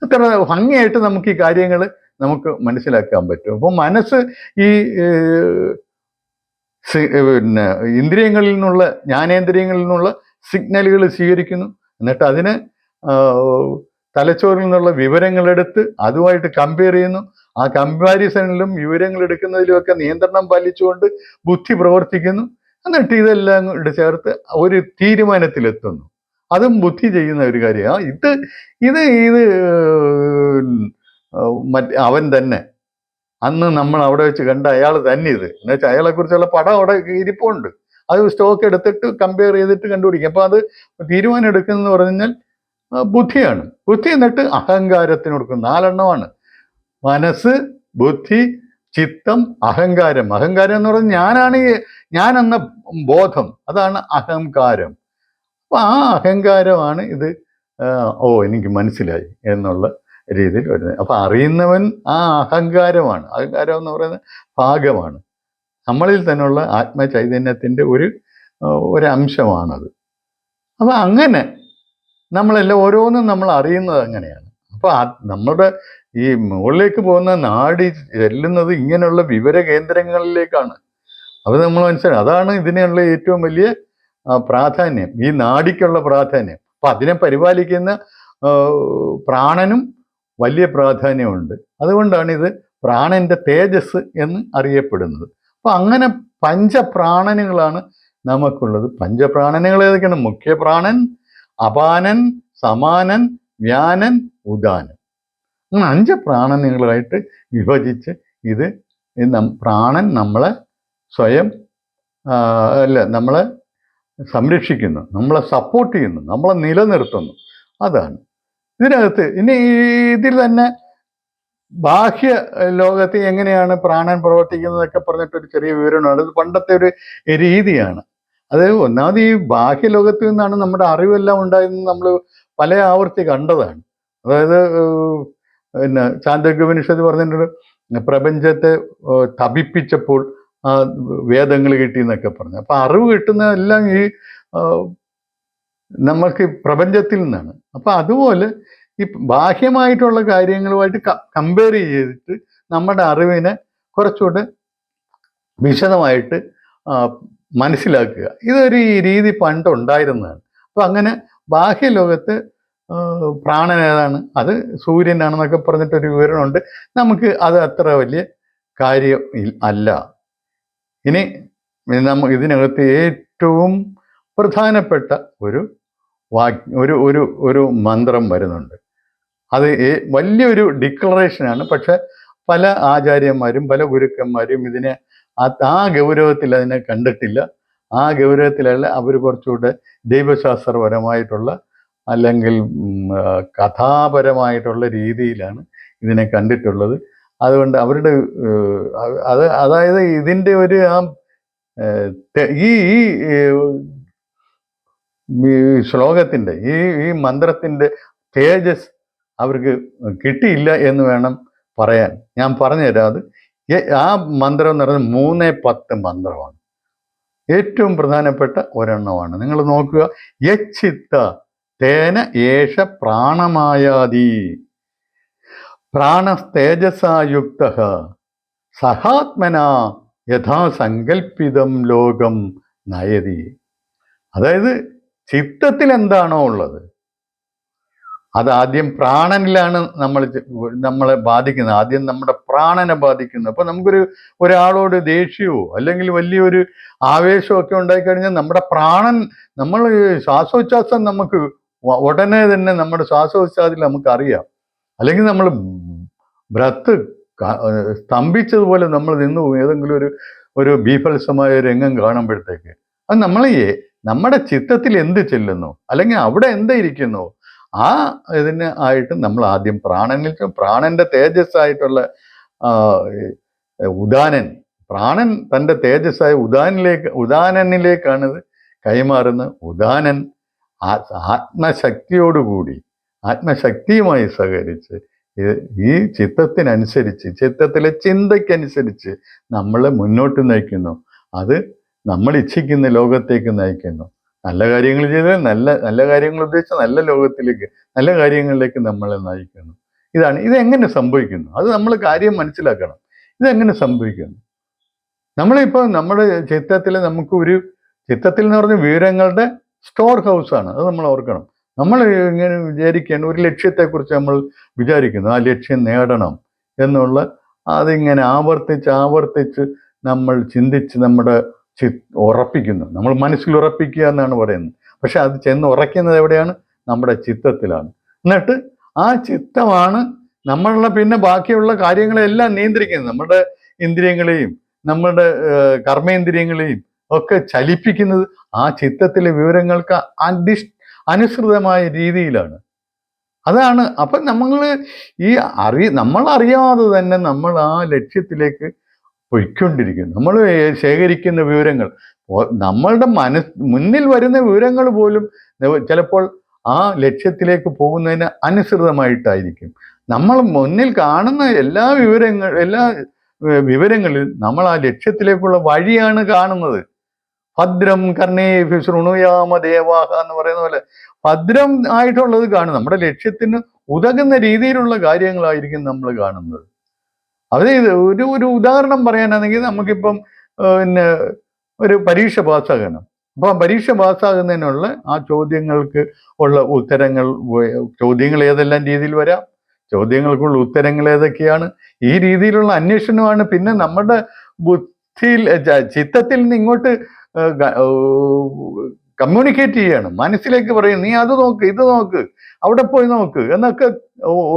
അത്ര ഭംഗിയായിട്ട് നമുക്ക് ഈ കാര്യങ്ങൾ നമുക്ക് മനസ്സിലാക്കാൻ പറ്റും. അപ്പോൾ മനസ്സ് ഈ പിന്നെ ഇന്ദ്രിയങ്ങളിൽ നിന്നുള്ള, ജ്ഞാനേന്ദ്രിയങ്ങളിൽ നിന്നുള്ള സിഗ്നലുകൾ സ്വീകരിക്കുന്നു. എന്നിട്ട് അതിന് തലച്ചോറിൽ നിന്നുള്ള വിവരങ്ങളെടുത്ത് അതുമായിട്ട് കമ്പയർ ചെയ്യുന്നു. ആ കമ്പാരിസണിലും വിവരങ്ങൾ എടുക്കുന്നതിലുമൊക്കെ നിയന്ത്രണം പാലിച്ചുകൊണ്ട് ബുദ്ധി പ്രവർത്തിക്കുന്നു. എന്നിട്ട് ഇതെല്ലാം കൂടെ ചേർത്ത് ഒരു തീരുമാനത്തിലെത്തുന്നു. അതും ബുദ്ധി ചെയ്യുന്ന ഒരു കാര്യമാണ്. ഇത് അവൻ തന്നെ അന്ന് നമ്മൾ അവിടെ വെച്ച് കണ്ട അയാൾ തന്നെ ഇത് എന്ന് വെച്ചാൽ അയാളെക്കുറിച്ചുള്ള പടം അവിടെ ഇരിപ്പുണ്ട്. അത് സ്റ്റോക്ക് എടുത്തിട്ട് കമ്പയർ ചെയ്തിട്ട് കണ്ടുപിടിക്കും. അപ്പോൾ അത് തീരുമാനം എടുക്കുന്നതെന്ന് പറഞ്ഞാൽ ബുദ്ധിയാണ്. ബുദ്ധി എന്നിട്ട് അഹങ്കാരത്തിന് കൊടുക്കും. 4 എണ്ണമാണ്: മനസ്സ്, ബുദ്ധി, ചിത്തം, അഹങ്കാരം. അഹങ്കാരം എന്ന് പറഞ്ഞാൽ ഞാനെന്ന ബോധം, അതാണ് അഹങ്കാരം. അപ്പൊ ആ അഹങ്കാരമാണ് ഇത്. എനിക്ക് മനസ്സിലായി എന്നുള്ള രീതിയിൽ വരുന്നത്. അപ്പൊ അറിയുന്നവൻ ആ അഹങ്കാരമാണ്. അഹങ്കാരം എന്ന് പറയുന്നത് ഭാഗമാണ്, നമ്മളിൽ തന്നെയുള്ള ആത്മചൈതന്യത്തിൻ്റെ ഒരു അംശമാണത്. അപ്പൊ അങ്ങനെ നമ്മളെല്ലാം ഓരോന്നും നമ്മൾ അറിയുന്നത് അങ്ങനെയാണ്. അപ്പൊ നമ്മുടെ ഈ മുകളിലേക്ക് പോകുന്ന നാടി ചെല്ലുന്നത് ഇങ്ങനെയുള്ള വിവര കേന്ദ്രങ്ങളിലേക്കാണ്. അത് നമ്മൾ മനസ്സിലാക്കും. അതാണ് ഇതിനുള്ള ഏറ്റവും വലിയ പ്രാധാന്യം, ഈ നാടിക്കുള്ള പ്രാധാന്യം. അപ്പൊ അതിനെ പരിപാലിക്കുന്ന പ്രാണനും വലിയ പ്രാധാന്യമുണ്ട്. അതുകൊണ്ടാണ് ഇത് പ്രാണന്റെ തേജസ് എന്ന് അറിയപ്പെടുന്നത്. അപ്പൊ അങ്ങനെ പഞ്ചപ്രാണനുകളാണ് നമുക്കുള്ളത്. പഞ്ചപ്രാണനുകൾ ഏതൊക്കെയാണ്? മുഖ്യപ്രാണൻ, അപാനൻ, സമാനൻ, വ്യാനൻ, ഉദാനൻ. അങ്ങനെ 5 പ്രാണനുകളായിട്ട് വിഭജിച്ച് ഇത് പ്രാണൻ നമ്മളെ സ്വയം നമ്മളെ സംരക്ഷിക്കുന്നു, നമ്മളെ സപ്പോർട്ട് ചെയ്യുന്നു, നമ്മളെ നിലനിർത്തുന്നു. അതാണ് ഇതിനകത്ത്. ഇനി ഇതിൽ തന്നെ ബാഹ്യ ലോകത്ത് എങ്ങനെയാണ് പ്രാണൻ പ്രവർത്തിക്കുന്നതൊക്കെ പറഞ്ഞിട്ടൊരു ചെറിയ വിവരണമാണ്. ഇത് പണ്ടത്തെ ഒരു രീതിയാണ്. അത് ഒന്നാമത് ഈ ബാഹ്യ ലോകത്ത് നിന്നാണ് നമ്മുടെ അറിവെല്ലാം ഉണ്ടായതെന്ന് നമ്മൾ പല ആവർത്തി കണ്ടതാണ്. അതായത് പിന്നെ ചാന്തോഗ്യോപനിഷത്ത് പറഞ്ഞിട്ടുണ്ട്, പ്രപഞ്ചത്തെ തപിപ്പിച്ചപ്പോൾ വേദങ്ങൾ കിട്ടി എന്നൊക്കെ പറഞ്ഞു. അപ്പൊ അറിവ് കിട്ടുന്നതെല്ലാം ഈ നമുക്ക് പ്രപഞ്ചത്തിൽ നിന്നാണ്. അപ്പൊ അതുപോലെ ഈ ബാഹ്യമായിട്ടുള്ള കാര്യങ്ങളുമായിട്ട് കമ്പയർ ചെയ്തിട്ട് നമ്മുടെ അറിവിനെ കുറച്ചുകൂടെ വിശദമായിട്ട് മനസ്സിലാക്കുക, ഇതൊരു രീതി പണ്ടുണ്ടായിരുന്നതാണ്. അപ്പൊ അങ്ങനെ ബാഹ്യലോകത്ത് പ്രാണൻ ഏതാണ്, അത് സൂര്യനാണെന്നൊക്കെ പറഞ്ഞിട്ടൊരു വിവരണമുണ്ട്. നമുക്ക് അത് അത്ര വലിയ കാര്യം അല്ല. ഇനി ഇതിനകത്ത് ഏറ്റവും പ്രധാനപ്പെട്ട ഒരു മന്ത്രം വരുന്നുണ്ട്. അത് വലിയൊരു ഡിക്ലറേഷനാണ്. പക്ഷെ പല ആചാര്യന്മാരും പല ഗുരുക്കന്മാരും ഇതിനെ ആ ഗൗരവത്തിൽ അതിനെ കണ്ടിട്ടില്ല. ആ ഗൗരവത്തിലല്ല, അവർ കുറച്ചുകൂടെ ദൈവശാസ്ത്രപരമായിട്ടുള്ള അല്ലെങ്കിൽ കഥാപരമായിട്ടുള്ള രീതിയിലാണ് ഇതിനെ കണ്ടിട്ടുള്ളത്. അതുകൊണ്ട് അവരുടെ അതായത് ഇതിൻ്റെ ഒരു ഈ ശ്ലോകത്തിൻ്റെ ഈ മന്ത്രത്തിൻ്റെ തേജസ് അവർക്ക് കിട്ടിയില്ല എന്ന് വേണം പറയാൻ. ഞാൻ പറഞ്ഞുതരാം. അത് ആ മന്ത്രം എന്ന് പറയുന്നത് 3-10 മന്ത്രമാണ്. ഏറ്റവും പ്രധാനപ്പെട്ട ഒരെണ്ണമാണ്. നിങ്ങൾ നോക്കുക, യച്ചിത്ത തേന ഏഷ പ്രാണമായാതി പ്രാണസ്തേജസായുക്ത സഹാത്മന യഥാ സങ്കല്പിതം ലോകം നയതി. അതായത് ചിത്തത്തിൽ എന്താണോ ഉള്ളത് അതാദ്യം പ്രാണനിലാണ് നമ്മളെ ബാധിക്കുന്നത്. ആദ്യം നമ്മുടെ പ്രാണനെ ബാധിക്കുന്നത്. അപ്പൊ ഒരാളോട് ദേഷ്യമോ അല്ലെങ്കിൽ വലിയൊരു ആവേശമോ ഒക്കെ ഉണ്ടായിക്കഴിഞ്ഞാൽ നമ്മുടെ പ്രാണൻ, നമ്മൾ ശ്വാസോച്ഛ്വാസം നമുക്ക് ഉടനെ തന്നെ നമ്മുടെ ശ്വാസോച്ഛ്വാസത്തിൽ നമുക്കറിയാം. അല്ലെങ്കിൽ നമ്മൾ ബ്രത്ത് സ്തംഭിച്ചതുപോലെ നമ്മൾ നിന്ന് പോകും ഏതെങ്കിലും ഒരു ബീഭത്സമായ രംഗം കാണുമ്പോഴത്തേക്ക്. അത് നമ്മുടെ ചിത്തത്തിൽ എന്ത് ചെല്ലുന്നു അല്ലെങ്കിൽ അവിടെ എന്തിരിക്കുന്നു ആ ഇതിന് ആയിട്ട് നമ്മൾ ആദ്യം പ്രാണന്റെ തേജസ്സായിട്ടുള്ള ഉദാനൻ, പ്രാണൻ തൻ്റെ തേജസ്സായ ഉദാനനിലേക്കാണ് ഇത് കൈമാറുന്നത്. ഉദാനൻ ആത്മശക്തിയോടുകൂടി ആത്മശക്തിയുമായി സഹകരിച്ച് ഈ ചിത്തത്തിനനുസരിച്ച്, ചിത്തത്തിലെ ചിന്തയ്ക്കനുസരിച്ച് നമ്മളെ മുന്നോട്ട് നയിക്കുന്നു. അത് നമ്മൾ ഇച്ഛിക്കുന്ന ലോകത്തേക്ക് നയിക്കുന്നു. നല്ല കാര്യങ്ങൾ ചെയ്താൽ നല്ല കാര്യങ്ങൾ ഉദ്ദേശിച്ച നല്ല ലോകത്തിലേക്ക്, നല്ല കാര്യങ്ങളിലേക്ക് നമ്മളെ നയിക്കുന്നു. ഇതെങ്ങനെ സംഭവിക്കുന്നു? അത് നമ്മൾ കാര്യം മനസ്സിലാക്കണം. ഇതെങ്ങനെ സംഭവിക്കുന്നു? നമ്മളിപ്പോൾ നമ്മുടെ ചിത്തത്തിൽ ചിത്തത്തിൽ എന്ന് പറഞ്ഞ വിവരങ്ങളുടെ സ്റ്റോർ ഹൗസാണ്. അത് നമ്മൾ ഓർക്കണം. നമ്മൾ ഇങ്ങനെ വിചാരിക്കുകയാണ്, ഒരു ലക്ഷ്യത്തെക്കുറിച്ച് നമ്മൾ വിചാരിക്കുന്നു, ആ ലക്ഷ്യം നേടണം എന്നുള്ള അതിങ്ങനെ ആവർത്തിച്ച് നമ്മൾ ചിന്തിച്ച് നമ്മുടെ ഉറപ്പിക്കുന്നു. നമ്മൾ മനസ്സിൽ ഉറപ്പിക്കുക എന്നാണ് പറയുന്നത്. പക്ഷെ അത് ചെന്ന് ഉറയ്ക്കുന്നത് എവിടെയാണ്? നമ്മുടെ ചിത്തത്തിലാണ്. എന്നിട്ട് ആ ചിത്തമാണ് നമ്മളുടെ പിന്നെ ബാക്കിയുള്ള കാര്യങ്ങളെല്ലാം നിയന്ത്രിക്കുന്നത്. നമ്മുടെ ഇന്ദ്രിയങ്ങളെയും നമ്മുടെ കർമ്മേന്ദ്രിയങ്ങളെയും ഒക്കെ ചലിപ്പിക്കുന്നത് ആ ചിത്തത്തിലെ വിവരങ്ങൾക്ക് അനുസൃതമായ രീതിയിലാണ്. അതാണ്. അപ്പം നമ്മൾ അറിയാതെ തന്നെ നമ്മൾ ആ ലക്ഷ്യത്തിലേക്ക് പൊയ്ക്കൊണ്ടിരിക്കുന്നു. നമ്മൾ ശേഖരിക്കുന്ന വിവരങ്ങൾ, നമ്മളുടെ മുന്നിൽ വരുന്ന വിവരങ്ങൾ പോലും ചിലപ്പോൾ ആ ലക്ഷ്യത്തിലേക്ക് പോകുന്നതിന് അനുസൃതമായിട്ടായിരിക്കും. നമ്മൾ മുന്നിൽ കാണുന്ന എല്ലാ വിവരങ്ങളിൽ നമ്മൾ ആ ലക്ഷ്യത്തിലേക്കുള്ള വഴിയാണ് കാണുന്നത്. ഭദ്രം കർണേഭി ശൃണുയാമ ദേവാഹ എന്ന് പറയുന്ന പോലെ ഭദ്രം ആയിട്ടുള്ളത് കാണും. നമ്മുടെ ലക്ഷ്യത്തിന് ഉതകുന്ന രീതിയിലുള്ള കാര്യങ്ങളായിരിക്കും നമ്മൾ കാണുന്നത്. അതായത് ഒരു ഉദാഹരണം പറയാനാണെങ്കിൽ നമുക്കിപ്പം പിന്നെ ഒരു പരീക്ഷ പാസ്സാകണം. അപ്പോൾ ആ പരീക്ഷ പാസ്സാകുന്നതിനുള്ള ആ ചോദ്യങ്ങൾക്ക് ഉള്ള ഉത്തരങ്ങൾ, ചോദ്യങ്ങൾ ഏതെല്ലാം രീതിയിൽ വരാം, ചോദ്യങ്ങൾക്കുള്ള ഉത്തരങ്ങൾ ഏതൊക്കെയാണ്, ഈ രീതിയിലുള്ള അന്വേഷണമാണ് പിന്നെ നമ്മുടെ ബുദ്ധിയിൽ ചിത്തത്തിൽ നിന്ന് ഇങ്ങോട്ട് കമ്മ്യൂണിക്കേറ്റ് ചെയ്യണം. മനസ്സിലേക്ക് പറയും, നീ അത് നോക്ക്, ഇത് നോക്ക്, അവിടെ പോയി നോക്ക് എന്നൊക്കെ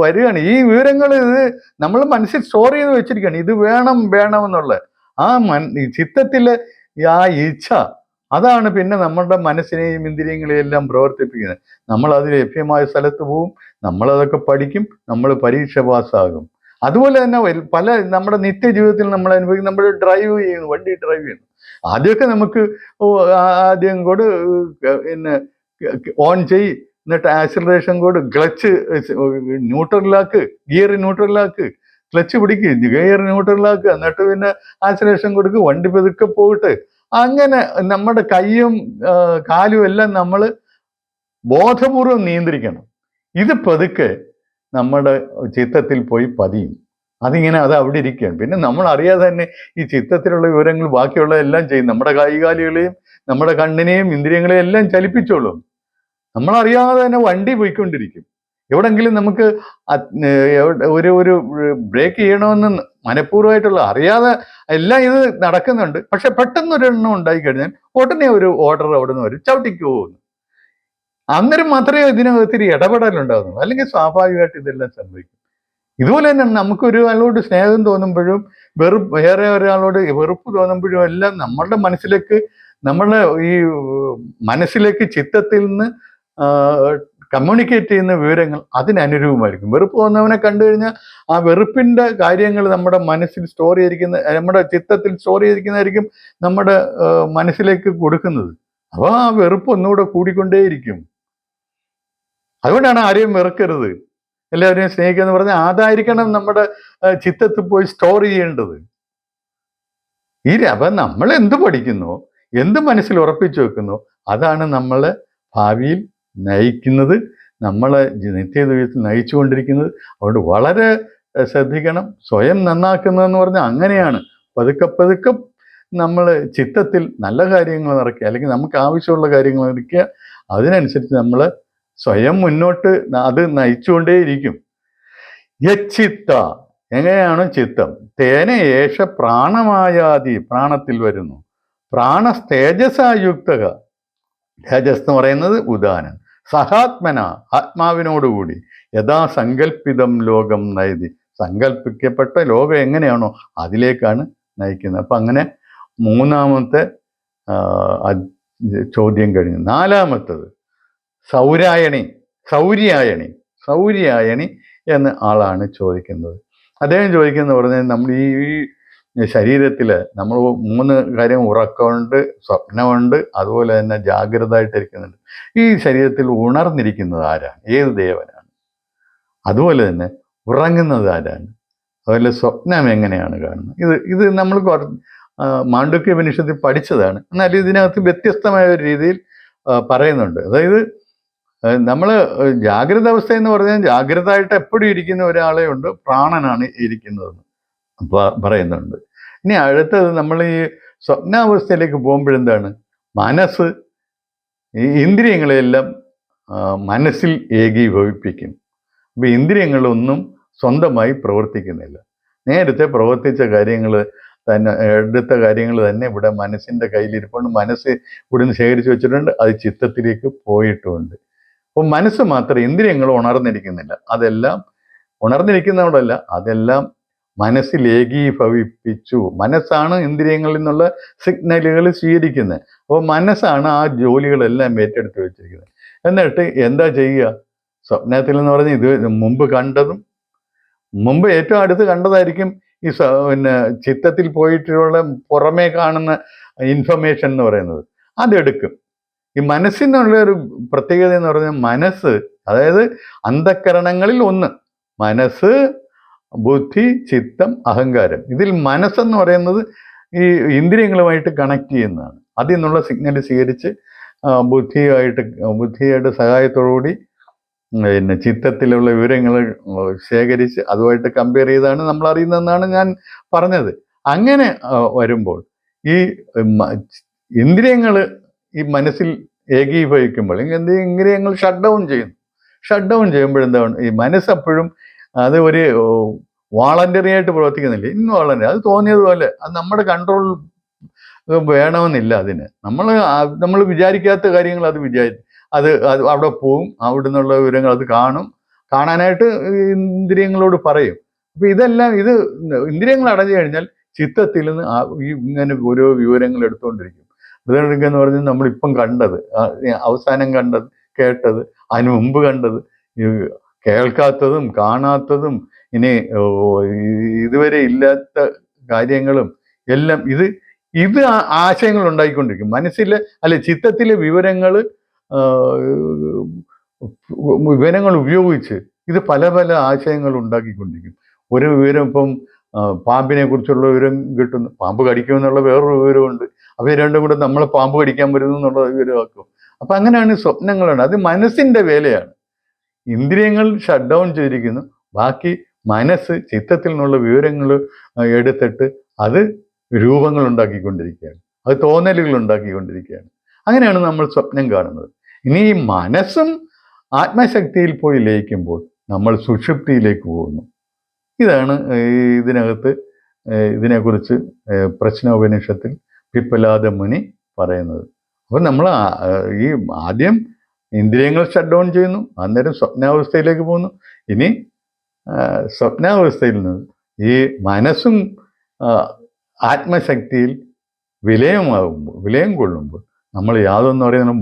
വരികയാണ്. ഈ വിവരങ്ങൾ ഇത് നമ്മൾ മനസ്സിൽ സ്റ്റോർ ചെയ്ത് വെച്ചിരിക്കുകയാണ്. ഇത് വേണം എന്നുള്ള ആ ചിത്തത്തിലെ ആ ഇച്ഛ, അതാണ് പിന്നെ നമ്മുടെ മനസ്സിനെയും ഇന്ദ്രിയങ്ങളെയും എല്ലാം പ്രവർത്തിപ്പിക്കുന്നത്. നമ്മൾ അത് ലഭ്യമായ സ്ഥലത്ത് പോവും, നമ്മളതൊക്കെ പഠിക്കും, നമ്മൾ പരീക്ഷ പാസ്സാകും. അതുപോലെ തന്നെ നമ്മുടെ നിത്യജീവിതത്തിൽ നമ്മൾ അനുഭവിക്കും. നമ്മൾ വണ്ടി ഡ്രൈവ് ചെയ്യുന്നു. ആദ്യമൊക്കെ നമുക്ക് ആദ്യം കൂടെ പിന്നെ ഓൺ ചെയ്, എന്നിട്ട് ആക്സിലറേഷൻ കോഡ്, ക്ലച്ച് ന്യൂട്രലാക്ക്, ഗിയർ ന്യൂട്രലാക്ക്, ക്ലച്ച് പിടിക്ക്, ഗിയർ ന്യൂട്രലാക്ക്, എന്നിട്ട് പിന്നെ ആക്സിലറേഷൻ കൊടുക്ക്, വണ്ടി പതുക്കെ പോയിട്ട്, അങ്ങനെ നമ്മുടെ കൈയും കാലും എല്ലാം നമ്മൾ ബോധപൂർവം നിയന്ത്രിക്കണം. ഇത് പതുക്കെ നമ്മുടെ ചിത്തത്തിൽ പോയി പതിയും. അത് അവിടെ ഇരിക്കുകയാണ്. പിന്നെ നമ്മൾ അറിയാതെ തന്നെ ഈ ചിത്തത്തിലുള്ള വിവരങ്ങൾ ബാക്കിയുള്ള എല്ലാം ചെയ്യും. നമ്മുടെ കൈകാലുകളെയും നമ്മുടെ കണ്ണിനെയും ഇന്ദ്രിയങ്ങളെയും എല്ലാം ചലിപ്പിച്ചോളും. നമ്മളറിയാതെ തന്നെ വണ്ടി പോയിക്കൊണ്ടിരിക്കും. എവിടെങ്കിലും നമുക്ക് ഒരു ബ്രേക്ക് ചെയ്യണമെന്ന് മനഃപൂർവ്വമായിട്ടുള്ള അറിയാതെ എല്ലാം ഇത് നടക്കുന്നുണ്ട്. പക്ഷെ പെട്ടെന്ന് ഒരെണ്ണം ഉണ്ടായിക്കഴിഞ്ഞാൽ ഉടനെ ഒരു ഓർഡർ അവിടെ നിന്ന് വരും, ചവിട്ടിക്ക് പോകുന്നു. അന്നേരം മാത്രമേ ഇതിനകത്തിരി ഇടപെടലുണ്ടാകുന്നു. അല്ലെങ്കിൽ സ്വാഭാവികമായിട്ട് ഇതെല്ലാം സംഭവിക്കും. ഇതുപോലെ തന്നെ നമുക്കൊരാളോട് സ്നേഹം തോന്നുമ്പോഴും വേറെ ഒരാളോട് വെറുപ്പ് തോന്നുമ്പോഴും എല്ലാം നമ്മളുടെ മനസ്സിലേക്ക് ചിത്തത്തിൽ നിന്ന് കമ്മ്യൂണിക്കേറ്റ് ചെയ്യുന്ന വിവരങ്ങൾ അതിനനുരൂപമായിരിക്കും. വെറുപ്പ് തോന്നുന്നവനെ കണ്ടു കഴിഞ്ഞാൽ ആ വെറുപ്പിന്റെ കാര്യങ്ങൾ നമ്മുടെ മനസ്സിൽ നമ്മുടെ ചിത്തത്തിൽ സ്റ്റോർ ചെയ്തിരിക്കുന്നതായിരിക്കും നമ്മുടെ മനസ്സിലേക്ക് കൊടുക്കുന്നത്. അപ്പോൾ ആ വെറുപ്പ് ഒന്നുകൂടെ കൂടിക്കൊണ്ടേയിരിക്കും. അതുകൊണ്ടാണ് ആരെയും വെറുക്കരുത്, എല്ലാവരെയും സ്നേഹിക്കുക എന്ന് പറഞ്ഞാൽ അതായിരിക്കണം നമ്മുടെ ചിത്തത്തിൽ പോയി സ്റ്റോർ ചെയ്യേണ്ടത്. അപ്പം നമ്മൾ എന്ത് പഠിക്കുന്നു, എന്ത് മനസ്സിൽ ഉറപ്പിച്ചു വെക്കുന്നു, അതാണ് നമ്മളെ ഭാവിയിൽ നയിക്കുന്നത്, നമ്മളെ നിത്യജീവിതത്തിൽ നയിച്ചുകൊണ്ടിരിക്കുന്നത്. അതുകൊണ്ട് വളരെ ശ്രദ്ധിക്കണം. സ്വയം നന്നാക്കുന്നതെന്ന് പറഞ്ഞാൽ അങ്ങനെയാണ്. പതുക്കെ പതുക്കെ നമ്മൾ ചിത്തത്തിൽ നല്ല കാര്യങ്ങൾ നിറയ്ക്കുക, അല്ലെങ്കിൽ നമുക്ക് ആവശ്യമുള്ള കാര്യങ്ങൾ നിറയ്ക്കുക. അതിനനുസരിച്ച് നമ്മൾ സ്വയം മുന്നോട്ട് അത് നയിച്ചുകൊണ്ടേയിരിക്കും. യച്ചിത്ത, എങ്ങനെയാണ് ചിത്തം? തേന ഏഷ പ്രാണമായാതി, പ്രാണത്തിൽ വരുന്നു. പ്രാണസ്തേജസായുക്തക, തേജസ് എന്ന് പറയുന്നത് ഉദാനൻ. സഹാത്മന, ആത്മാവിനോടുകൂടി. യഥാ സങ്കല്പിതം ലോകം നയതി, സങ്കല്പിക്കപ്പെട്ട ലോകം എങ്ങനെയാണോ അതിലേക്കാണ് നയിക്കുന്നത്. അപ്പം അങ്ങനെ മൂന്നാമത്തെ ചോദ്യം കഴിഞ്ഞു. നാലാമത്തത് സൗര്യായണി. സൗര്യായണി എന്ന ആളാണ് ചോദിക്കുന്നത്. അദ്ദേഹം ചോദിക്കുന്നത് പറഞ്ഞാൽ നമ്മൾ ഈ ശരീരത്തിൽ നമ്മൾ 3 കാര്യം: ഉറക്കമുണ്ട്, സ്വപ്നമുണ്ട്, അതുപോലെ തന്നെ ജാഗ്രതയായിട്ടിരിക്കുന്നുണ്ട്. ഈ ശരീരത്തിൽ ഉണർന്നിരിക്കുന്നത് ആരാണ്? ഏത് ദേവനാണ്? അതുപോലെ തന്നെ ഉറങ്ങുന്നത് ആരാണ്? അതുപോലെ സ്വപ്നം എങ്ങനെയാണ് കാണുന്നത്? ഇത് നമ്മൾ മാണ്ഡുക്യ ഉപനിഷത്തിൽ പഠിച്ചതാണ്. എന്നാൽ ഇതിനകത്ത് വ്യത്യസ്തമായ ഒരു രീതിയിൽ പറയുന്നുണ്ട്. അതായത് നമ്മൾ ജാഗ്രത അവസ്ഥ എന്ന് പറഞ്ഞാൽ ജാഗ്രതയായിട്ട് എപ്പോഴും ഇരിക്കുന്ന ഒരാളെ ഉണ്ട്, പ്രാണനാണ് ഇരിക്കുന്നതെന്ന് പറയുന്നുണ്ട്. ഇനി അടുത്തത് നമ്മൾ ഈ സ്വപ്നാവസ്ഥയിലേക്ക് പോകുമ്പോഴെന്താണ്? മനസ്സ് ഈ ഇന്ദ്രിയങ്ങളെല്ലാം മനസ്സിൽ ഏകീഭവിപ്പിക്കും. അപ്പം ഇന്ദ്രിയങ്ങളൊന്നും സ്വന്തമായി പ്രവർത്തിക്കുന്നില്ല. നേരത്തെ പ്രവർത്തിച്ച കാര്യങ്ങൾ തന്നെ, എടുത്ത കാര്യങ്ങൾ തന്നെ ഇവിടെ മനസ്സിൻ്റെ കയ്യിലിരിപ്പുണ്ട്. മനസ്സ് ഇവിടുന്ന് ശേഖരിച്ച് വെച്ചിട്ടുണ്ട്, അത് ചിത്തത്തിലേക്ക് പോയിട്ടുമുണ്ട്. അപ്പോൾ മനസ്സ് മാത്രം, ഇന്ദ്രിയങ്ങൾ ഉണർന്നിരിക്കുന്നില്ല. അതെല്ലാം ഉണർന്നിരിക്കുന്നതോടല്ല, അതെല്ലാം മനസ്സിൽ ഏകീഭവിപ്പിച്ചു. മനസ്സാണ് ഇന്ദ്രിയങ്ങളിൽ നിന്നുള്ള സിഗ്നലുകൾ സ്വീകരിക്കുന്നത്. അപ്പോൾ മനസ്സാണ് ആ ജോലികളെല്ലാം ഏറ്റെടുത്ത് വെച്ചിരിക്കുന്നത്. എന്നിട്ട് എന്താ ചെയ്യുക? സ്വപ്നത്തിൽ എന്ന് പറഞ്ഞാൽ ഇത് മുമ്പ് ഏറ്റവും അടുത്ത് കണ്ടതായിരിക്കും ഈ ചിത്തത്തിൽ പോയിട്ടുള്ള പുറമേ കാണുന്ന ഇൻഫർമേഷൻ എന്ന് പറയുന്നത്. അതെടുക്കും. ഈ മനസ്സിനുള്ള ഒരു പ്രത്യേകത എന്ന് പറഞ്ഞാൽ മനസ്സ്, അതായത് അന്ധക്കരണങ്ങളിൽ ഒന്ന് മനസ്സ്, ബുദ്ധി, ചിത്തം, അഹങ്കാരം. ഇതിൽ മനസ്സെന്ന് പറയുന്നത് ഈ ഇന്ദ്രിയങ്ങളുമായിട്ട് കണക്ട് ചെയ്യുന്നതാണ്. അതിൽ നിന്നുള്ള സിഗ്നൽ സ്വീകരിച്ച് ബുദ്ധിയുടെ സഹായത്തോടുകൂടി പിന്നെ ചിത്തത്തിലുള്ള വിവരങ്ങൾ ശേഖരിച്ച് അതുമായിട്ട് കമ്പയർ ചെയ്താണ് നമ്മൾ അറിയുന്നതെന്നാണ് ഞാൻ പറഞ്ഞത്. അങ്ങനെ വരുമ്പോൾ ഈ ഇന്ദ്രിയങ്ങൾ ഈ മനസ്സിൽ ഏകീഭവിക്കുമ്പോൾ ഇന്ദ്രിയങ്ങൾ ഷട്ട് ഡൗൺ ചെയ്യുമ്പോഴെന്താണ് ഈ മനസ്സെപ്പോഴും അത് ഒരു വാളണ്ടറി ആയിട്ട് പ്രവർത്തിക്കുന്നില്ല. ഇൻവോളണ്ടറി, അത് തോന്നിയതുപോലെ. അത് നമ്മുടെ കൺട്രോൾ വേണമെന്നില്ല. അതിന് നമ്മൾ വിചാരിക്കാത്ത കാര്യങ്ങൾ അത് അവിടെ പോവും. അവിടെ നിന്നുള്ള വിവരങ്ങൾ അത് കാണാനായിട്ട് ഇന്ദ്രിയങ്ങളോട് പറയും. അപ്പൊ ഇതെല്ലാം ഇന്ദ്രിയങ്ങൾ അടഞ്ഞു കഴിഞ്ഞാൽ ചിത്തത്തിൽ നിന്ന് ഇങ്ങനെ ഓരോ വിവരങ്ങൾ എടുത്തുകൊണ്ടിരിക്കും. എന്ന് പറഞ്ഞാൽ നമ്മളിപ്പം കണ്ടത്, അവസാനം കണ്ടത്, കേട്ടത്, അതിനു മുമ്പ് കണ്ടത്, കേൾക്കാത്തതും കാണാത്തതും ഇനി ഇതുവരെ ഇല്ലാത്ത കാര്യങ്ങളും എല്ലാം ഇത് ആശയങ്ങൾ ഉണ്ടായിക്കൊണ്ടിരിക്കും മനസ്സിലെ, ചിത്തത്തിലെ വിവരങ്ങൾ ഉപയോഗിച്ച് ഇത് പല പല ആശയങ്ങൾ ഉണ്ടാക്കിക്കൊണ്ടിരിക്കും. ഒരു വിവരം ഇപ്പം പാമ്പിനെ കുറിച്ചുള്ള വിവരം കിട്ടുന്നു, പാമ്പ് കടിക്കുമെന്നുള്ള വേറൊരു വിവരമുണ്ട്. അവ രണ്ടും കൂടെ നമ്മളെ പാമ്പ് കടിക്കാൻ വരുന്നു എന്നുള്ള വിവരമാക്കും. അപ്പം അങ്ങനെയാണ് സ്വപ്നങ്ങളാണ്. അത് മനസ്സിൻ്റെ വേലയാണ്. ഇന്ദ്രിയങ്ങൾ ഷട്ട് ഡൗൺ ചെയ്തിരിക്കുന്നു. ബാക്കി മനസ്സ് ചിത്തത്തിൽ നിന്നുള്ള വിവരങ്ങൾ എടുത്തിട്ട് അത് രൂപങ്ങൾ ഉണ്ടാക്കിക്കൊണ്ടിരിക്കുകയാണ്, അത് തോന്നലുകൾ ഉണ്ടാക്കിക്കൊണ്ടിരിക്കുകയാണ്. അങ്ങനെയാണ് നമ്മൾ സ്വപ്നം കാണുന്നത്. ഇനി ഈ മനസ്സും ആത്മശക്തിയിൽ പോയി ലയിക്കുമ്പോൾ നമ്മൾ സുഷുപ്തിയിലേക്ക് പോകുന്നു. ഇതാണ് ഇതിനെക്കുറിച്ച് പ്രശ്നോപനിഷത്തിൽ പിപ്പലാദ മുനി പറയുന്നത്. അപ്പോൾ നമ്മൾ ഈ ആദ്യം ഇന്ദ്രിയങ്ങൾ ഷട്ട് ഡൗൺ ചെയ്യുന്നു, അന്നേരം സ്വപ്നാവസ്ഥയിലേക്ക് പോകുന്നു. ഇനി സ്വപ്നാവസ്ഥയിൽ നിന്ന് ഈ മനസ്സും ആത്മശക്തിയിൽ വിലയം കൊള്ളുമ്പോൾ നമ്മൾ യാതൊന്നും പറയുന്ന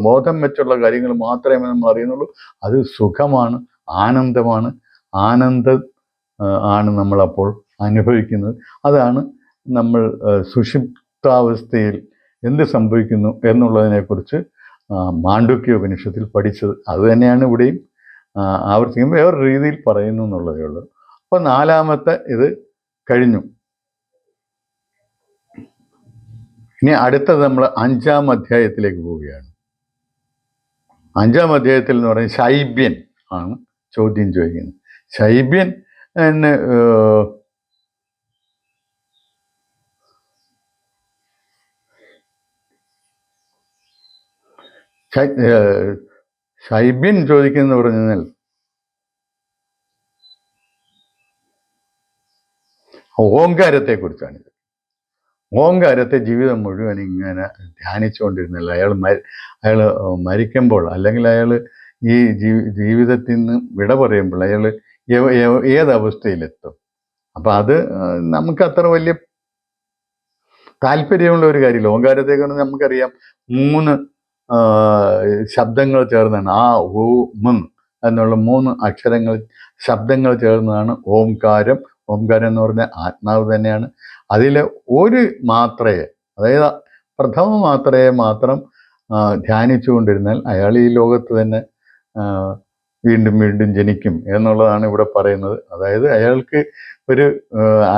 ബോധം വെച്ചുള്ള കാര്യങ്ങൾ മാത്രമേ നമ്മൾ അറിയുന്നുള്ളൂ. അത് സുഖമാണ്, ആനന്ദമാണ്. ആണ് നമ്മളപ്പോൾ അനുഭവിക്കുന്നത്. അതാണ് നമ്മൾ സുഷുപ്താവസ്ഥയിൽ എന്ത് സംഭവിക്കുന്നു എന്നുള്ളതിനെക്കുറിച്ച് മാണ്ഡുക്യ ഉപനിഷത്തിൽ പഠിച്ചത്. അത് തന്നെയാണ് ഇവിടെയും ആവർത്തിക്കുമ്പോൾ വേറൊരു രീതിയിൽ പറയുന്നു എന്നുള്ളതേ ഉള്ളൂ. അപ്പോൾ നാലാമത്തെ ഇത് കഴിഞ്ഞു. ഇനി അടുത്തത് നമ്മൾ 5-ാം അധ്യായത്തിലേക്ക് പോവുകയാണ്. 5-ാം അധ്യായത്തിൽ എന്ന് പറയുന്നത് ശൈബ്യൻ ആണ് ചോദ്യം ചോദിക്കുന്നത്. ശൈബ്യൻ എന്ന് ശൈബ്യൻ ചോദിക്കുന്നത് പറഞ്ഞാൽ ഓങ്കാരത്തെക്കുറിച്ചാണിത്. ഓങ്കാരത്തെ ജീവിതം മുഴുവൻ ഇങ്ങനെ ധ്യാനിച്ചുകൊണ്ടിരുന്നില്ല. അയാൾ മരിക്കുമ്പോൾ, അല്ലെങ്കിൽ അയാൾ ഈ ജീവിതത്തിൽ നിന്ന് വിട പറയുമ്പോൾ അയാൾ ഏതവസ്ഥയിലെത്തും. അപ്പം അത് നമുക്ക് അത്ര വലിയ താല്പര്യമുള്ള ഒരു കാര്യമില്ല. ഓങ്കാരത്തെക്കുറിച്ച് നമുക്കറിയാം 3 ശബ്ദങ്ങൾ ചേർന്നാണ്, ആ ഓ മ് എന്നുള്ള 3 അക്ഷരങ്ങൾ ശബ്ദങ്ങൾ ചേർന്നതാണ് ഓംകാരം. ഓംകാരം എന്ന് പറഞ്ഞാൽ ആത്മാവ് തന്നെയാണ്. അതിൽ ഒരു മാത്രയെ, അതായത് പ്രഥമ മാത്രയെ മാത്രം ധ്യാനിച്ചു കൊണ്ടിരുന്നാൽ അയാൾ ഈ ലോകത്ത് തന്നെ വീണ്ടും വീണ്ടും ജനിക്കും എന്നുള്ളതാണ് ഇവിടെ പറയുന്നത്. അതായത് അയാൾക്ക് ഒരു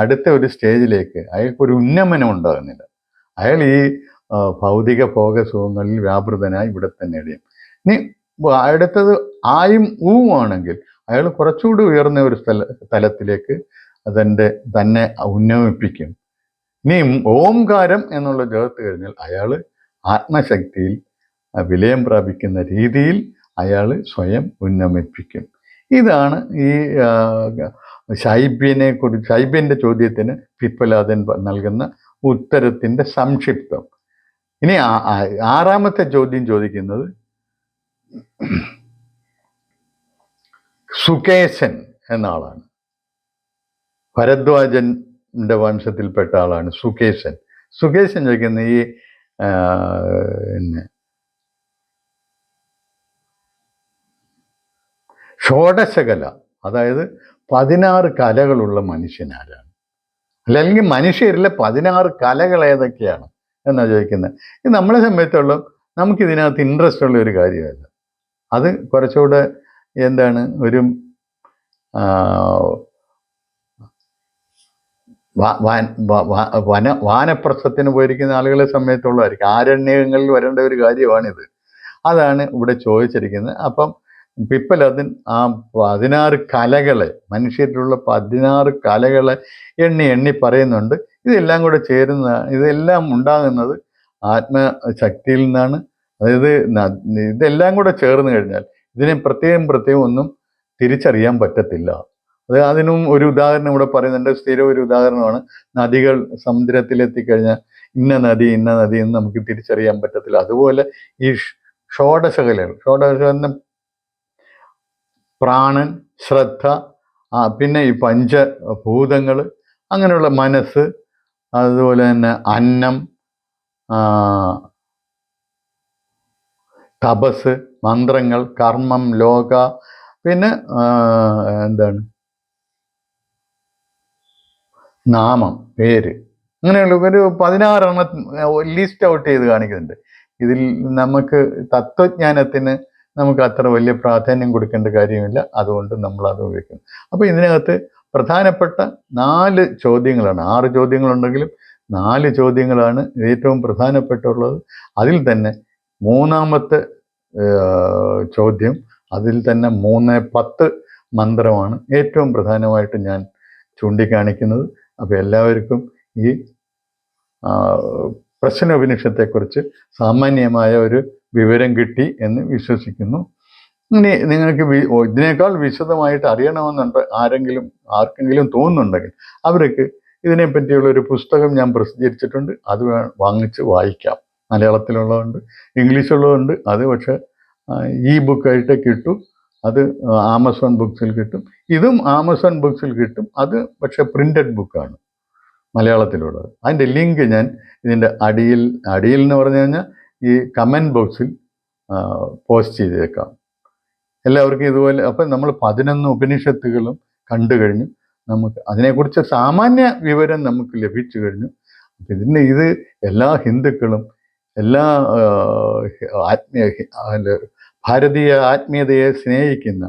അടുത്ത ഒരു സ്റ്റേജിലേക്ക് അയാൾക്കൊരു ഉന്നമനം ഉണ്ടാകുന്നില്ല. അയാൾ ഈ ഭൗതിക ഭോഗസുഖങ്ങളിൽ വ്യാപൃതനായി ഇവിടെ തന്നെ ഇടയും. ഇനി അടുത്തത് ആയും ഊവാണെങ്കിൽ അയാൾ കുറച്ചുകൂടി ഉയർന്ന ഒരു തലത്തിലേക്ക് തന്നെ ഉന്നമിപ്പിക്കും. ഇനി ഓംകാരം എന്നുള്ള ചേർത്ത് കഴിഞ്ഞാൽ അയാൾ ആത്മശക്തിയിൽ വിലയം പ്രാപിക്കുന്ന രീതിയിൽ അയാൾ സ്വയം ഉന്നമിപ്പിക്കും. ഇതാണ് ഈ ശൈബ്യൻ്റെ ചോദ്യത്തിന് പിപ്പലാദൻ നൽകുന്ന ഉത്തരത്തിൻ്റെ സംക്ഷിപ്തം. ഇനി 6-ാമത്തെ ചോദ്യം ചോദിക്കുന്നത് സുകേശൻ എന്ന ആളാണ്. ഭരദ്വാജന്റെ വംശത്തിൽപ്പെട്ട ആളാണ് സുകേശൻ. സുകേശൻ ചോദിക്കുന്ന ഈ ഷോഡശകല, അതായത് 16 കലകളുള്ള മനുഷ്യനാരാണ്, അല്ലെങ്കിൽ മനുഷ്യരിലെ 16 കലകൾ ഏതൊക്കെയാണ് എന്നാണ് ചോദിക്കുന്നത്. ഇത് നമ്മളെ സംബന്ധിച്ചോളം നമുക്കിതിനകത്ത് ഇൻട്രസ്റ്റ് ഉള്ള ഒരു കാര്യമല്ല. അത് കുറച്ചുകൂടെ എന്താണ്, ഒരു വാനപ്രസ്ഥത്തിന് പോയിരിക്കുന്ന ആളുകളെ സംബന്ധിച്ചുള്ളതായിരിക്കും. ആരണ്യങ്ങളിൽ വരേണ്ട ഒരു കാര്യമാണിത്. അതാണ് ഇവിടെ ചോദിച്ചിരിക്കുന്നത്. അപ്പം പിപ്പലതിൻ ആ 16 കലകളെ, മനുഷ്യരിലുള്ള 16 കലകളെ എണ്ണി പറയുന്നുണ്ട്. ഇതെല്ലാം കൂടെ ഇതെല്ലാം ഉണ്ടാകുന്നത് ആത്മശക്തിയിൽ നിന്നാണ്. അതായത് ഇതെല്ലാം കൂടെ ചേർന്ന് കഴിഞ്ഞാൽ ഇതിനെ പ്രത്യേകം ഒന്നും തിരിച്ചറിയാൻ പറ്റത്തില്ല. അതിനും ഒരു ഉദാഹരണം ഇവിടെ പറയുന്നുണ്ട്. സ്ഥിരം ഒരു ഉദാഹരണമാണ്, നദികൾ സമുദ്രത്തിലെത്തിക്കഴിഞ്ഞാൽ ഇന്ന നദി എന്ന് നമുക്ക് തിരിച്ചറിയാൻ പറ്റത്തില്ല. അതുപോലെ ഈ ഷോഡശകലം പ്രാണൻ, ശ്രദ്ധ, പിന്നെ ഈ പഞ്ചഭൂതങ്ങൾ, അങ്ങനെയുള്ള മനസ്സ്, അതുപോലെ തന്നെ അന്നം, തപസ്, മന്ത്രങ്ങൾ, കർമ്മം, ലോക, പിന്നെ നാമം, പേര്, അങ്ങനെയുള്ള ഒരു 16 ലിസ്റ്റ് ഔട്ട് ചെയ്ത് കാണിക്കുന്നുണ്ട്. ഇതിൽ നമുക്ക് തത്വജ്ഞാനത്തിന് നമുക്ക് അത്ര വലിയ പ്രാധാന്യം കൊടുക്കേണ്ട കാര്യമില്ല. അതുകൊണ്ട് നമ്മൾ അത് ഉപയോഗിക്കുന്നു. അപ്പോൾ ഇതിനകത്ത് പ്രധാനപ്പെട്ട 4 ചോദ്യങ്ങളാണ്. 6 ചോദ്യങ്ങളുണ്ടെങ്കിലും 4 ചോദ്യങ്ങളാണ് ഏറ്റവും പ്രധാനപ്പെട്ടുള്ളത്. അതിൽ തന്നെ 3-ാമത്തെ ചോദ്യം, അതിൽ തന്നെ 3-10 മന്ത്രമാണ് ഏറ്റവും പ്രധാനമായിട്ട് ഞാൻ ചൂണ്ടിക്കാണിക്കുന്നത്. അപ്പോൾ എല്ലാവർക്കും ഈ പ്രശ്നോപനിഷത്തെക്കുറിച്ച് സാമാന്യമായ ഒരു വിവരം കിട്ടി എന്ന് വിശ്വസിക്കുന്നു. ഇനി നിങ്ങൾക്ക് ഇതിനേക്കാൾ വിശദമായിട്ട് അറിയണമെന്നുണ്ട് ആർക്കെങ്കിലും തോന്നുന്നുണ്ടെങ്കിൽ അവർക്ക് ഇതിനെപ്പറ്റിയുള്ള ഒരു പുസ്തകം ഞാൻ പ്രസിദ്ധീകരിച്ചിട്ടുണ്ട്. അത് വാങ്ങിച്ച് വായിക്കാം. മലയാളത്തിലുള്ളതുണ്ട്, ഇംഗ്ലീഷുള്ളതുണ്ട്. അത് പക്ഷേ ബുക്കായിട്ട് കിട്ടും. അത് ആമസോൺ ബുക്സിൽ കിട്ടും. ഇതും ആമസോൺ ബുക്സിൽ കിട്ടും. അത് പക്ഷേ പ്രിന്റഡ് ബുക്കാണ്, മലയാളത്തിലുള്ളത്. അതിൻ്റെ ലിങ്ക് ഞാൻ ഇതിൻ്റെ അടിയിൽ എന്ന് പറഞ്ഞു കഴിഞ്ഞാൽ ഈ കമൻറ്റ് ബോക്സിൽ പോസ്റ്റ് ചെയ്തേക്കാം. എല്ലാവർക്കും ഇതുപോലെ. അപ്പം നമ്മൾ 11 ഉപനിഷത്തുകളും കണ്ടു കഴിഞ്ഞു. നമുക്ക് അതിനെക്കുറിച്ച് സാമാന്യ വിവരം നമുക്ക് ലഭിച്ചു കഴിഞ്ഞു. അപ്പം ഇത് എല്ലാ ഹിന്ദുക്കളും, എല്ലാ ഭാരതീയ ആത്മീയതയെ സ്നേഹിക്കുന്ന,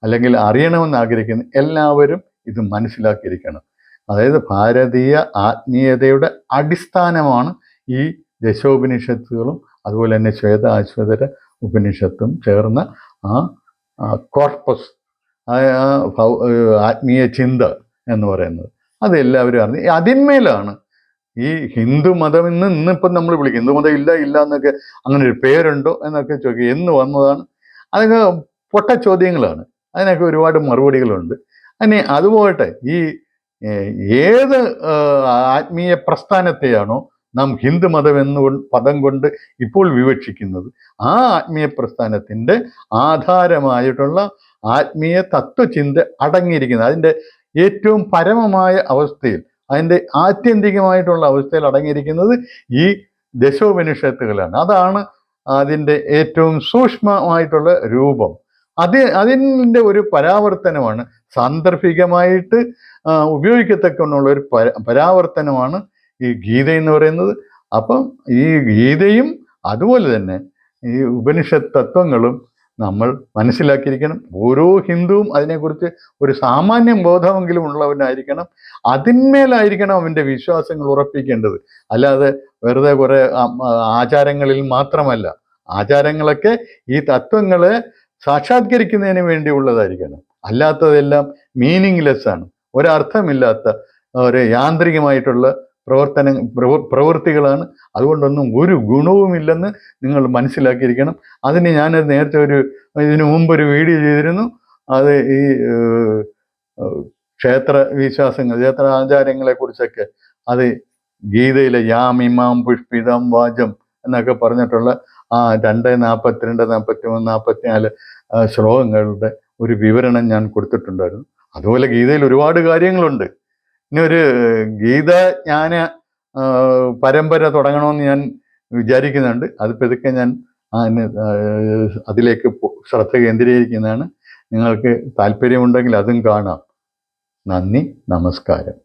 അല്ലെങ്കിൽ അറിയണമെന്ന് ആഗ്രഹിക്കുന്ന എല്ലാവരും ഇത് മനസ്സിലാക്കിയിരിക്കണം. അതായത് ഭാരതീയ ആത്മീയതയുടെ അടിസ്ഥാനമാണ് ഈ ദശോപനിഷത്തുകളും അതുപോലെ തന്നെ ശ്വേതാശ്വതര ഉപനിഷത്തും ചേർന്ന ആ കോർപ്പസ്, ആത്മീയ ചിന്ത എന്ന് പറയുന്നത് അതെല്ലാവരും അറിഞ്ഞ് അതിന്മേലാണ് ഈ ഹിന്ദു മതം ഇന്നിപ്പം നമ്മൾ വിളിക്കും. ഹിന്ദു മതം ഇല്ല ഇല്ല എന്നൊക്കെ, അങ്ങനെ ഒരു പേരുണ്ടോ എന്നൊക്കെ ചോദിക്കും. എന്ന് വന്നതാണ്? അതൊക്കെ പൊട്ട ചോദ്യങ്ങളാണ്. അതിനൊക്കെ ഒരുപാട് മറുപടികളുണ്ട്. അതുപോട്ടെ, ഈ ഏത് ആത്മീയ പ്രസ്ഥാനത്തെയാണോ നാം ഹിന്ദു മതം എന്ന് പദം കൊണ്ട് ഇപ്പോൾ വിവക്ഷിക്കുന്നത്, ആ ആത്മീയ പ്രസ്ഥാനത്തിൻ്റെ ആധാരമായിട്ടുള്ള ആത്മീയ തത്വചിന്ത അടങ്ങിയിരിക്കുന്നത്, അതിൻ്റെ ഏറ്റവും പരമമായ അവസ്ഥയിൽ, അതിൻ്റെ ആത്യന്തികമായിട്ടുള്ള അവസ്ഥയിൽ അടങ്ങിയിരിക്കുന്നത് ഈ ദശോപനിഷത്തുകളാണ്. അതാണ് അതിൻ്റെ ഏറ്റവും സൂക്ഷ്മമായിട്ടുള്ള രൂപം. അതിൻ്റെ ഒരു പരാവർത്തനമാണ്, സാന്ദർഭികമായിട്ട് ഉപയോഗിക്കത്തക്കുള്ള ഒരു പരാവർത്തനമാണ് ഈ ഗീത എന്ന് പറയുന്നത്. അപ്പം ഈ ഗീതയും അതുപോലെ തന്നെ ഈ ഉപനിഷത്ത് തത്വങ്ങളും നമ്മൾ മനസ്സിലാക്കിയിരിക്കണം. ഓരോ ഹിന്ദുവും അതിനെക്കുറിച്ച് ഒരു സാമാന്യ ബോധമെങ്കിലും ഉള്ളവനായിരിക്കണം. അതിന്മേലായിരിക്കണം അവൻ്റെ വിശ്വാസങ്ങൾ ഉറപ്പിക്കേണ്ടത്. അല്ലാതെ വെറുതെ കുറേ ആചാരങ്ങളിൽ മാത്രമല്ല. ആചാരങ്ങളൊക്കെ ഈ തത്വങ്ങളെ സാക്ഷാത്കരിക്കുന്നതിന് വേണ്ടിയുള്ളതായിരിക്കണം. അല്ലാത്തതെല്ലാം മീനിങ്ലെസ് ആണ്, ഒരർത്ഥമില്ലാത്ത ഒരു യാന്ത്രികമായിട്ടുള്ള പ്രവൃത്തികളാണ്. അതുകൊണ്ടൊന്നും ഒരു ഗുണവുമില്ലെന്ന് നിങ്ങൾ മനസ്സിലാക്കിയിരിക്കണം. അതിന് ഞാൻ നേരത്തെ ഇതിനു മുമ്പൊരു വീഡിയോ ചെയ്തിരുന്നു. അത് ഈ ക്ഷേത്ര വിശ്വാസങ്ങൾ, ക്ഷേത്ര ആചാരങ്ങളെ കുറിച്ചൊക്കെ, അത് ഗീതയിലെ യാമിമാം പുഷ്പിതം വാചം എന്നൊക്കെ പറഞ്ഞിട്ടുള്ള 2, 42, 43, 44 ശ്ലോകങ്ങളുടെ ഒരു വിവരണം ഞാൻ കൊടുത്തിട്ടുണ്ടായിരുന്നു. അതുപോലെ ഗീതയിൽ ഒരുപാട് കാര്യങ്ങളുണ്ട്. ഇനി ഒരു ഗീതജ്ഞാന പരമ്പര തുടങ്ങണമെന്ന് ഞാൻ വിചാരിക്കുന്നുണ്ട്. അത് പതുക്കെ ഞാൻ അതിലേക്ക് ശ്രദ്ധ കേന്ദ്രീകരിക്കുന്നതാണ്. നിങ്ങൾക്ക് താല്പര്യമുണ്ടെങ്കിൽ അതും കാണാം. നന്ദി, നമസ്കാരം.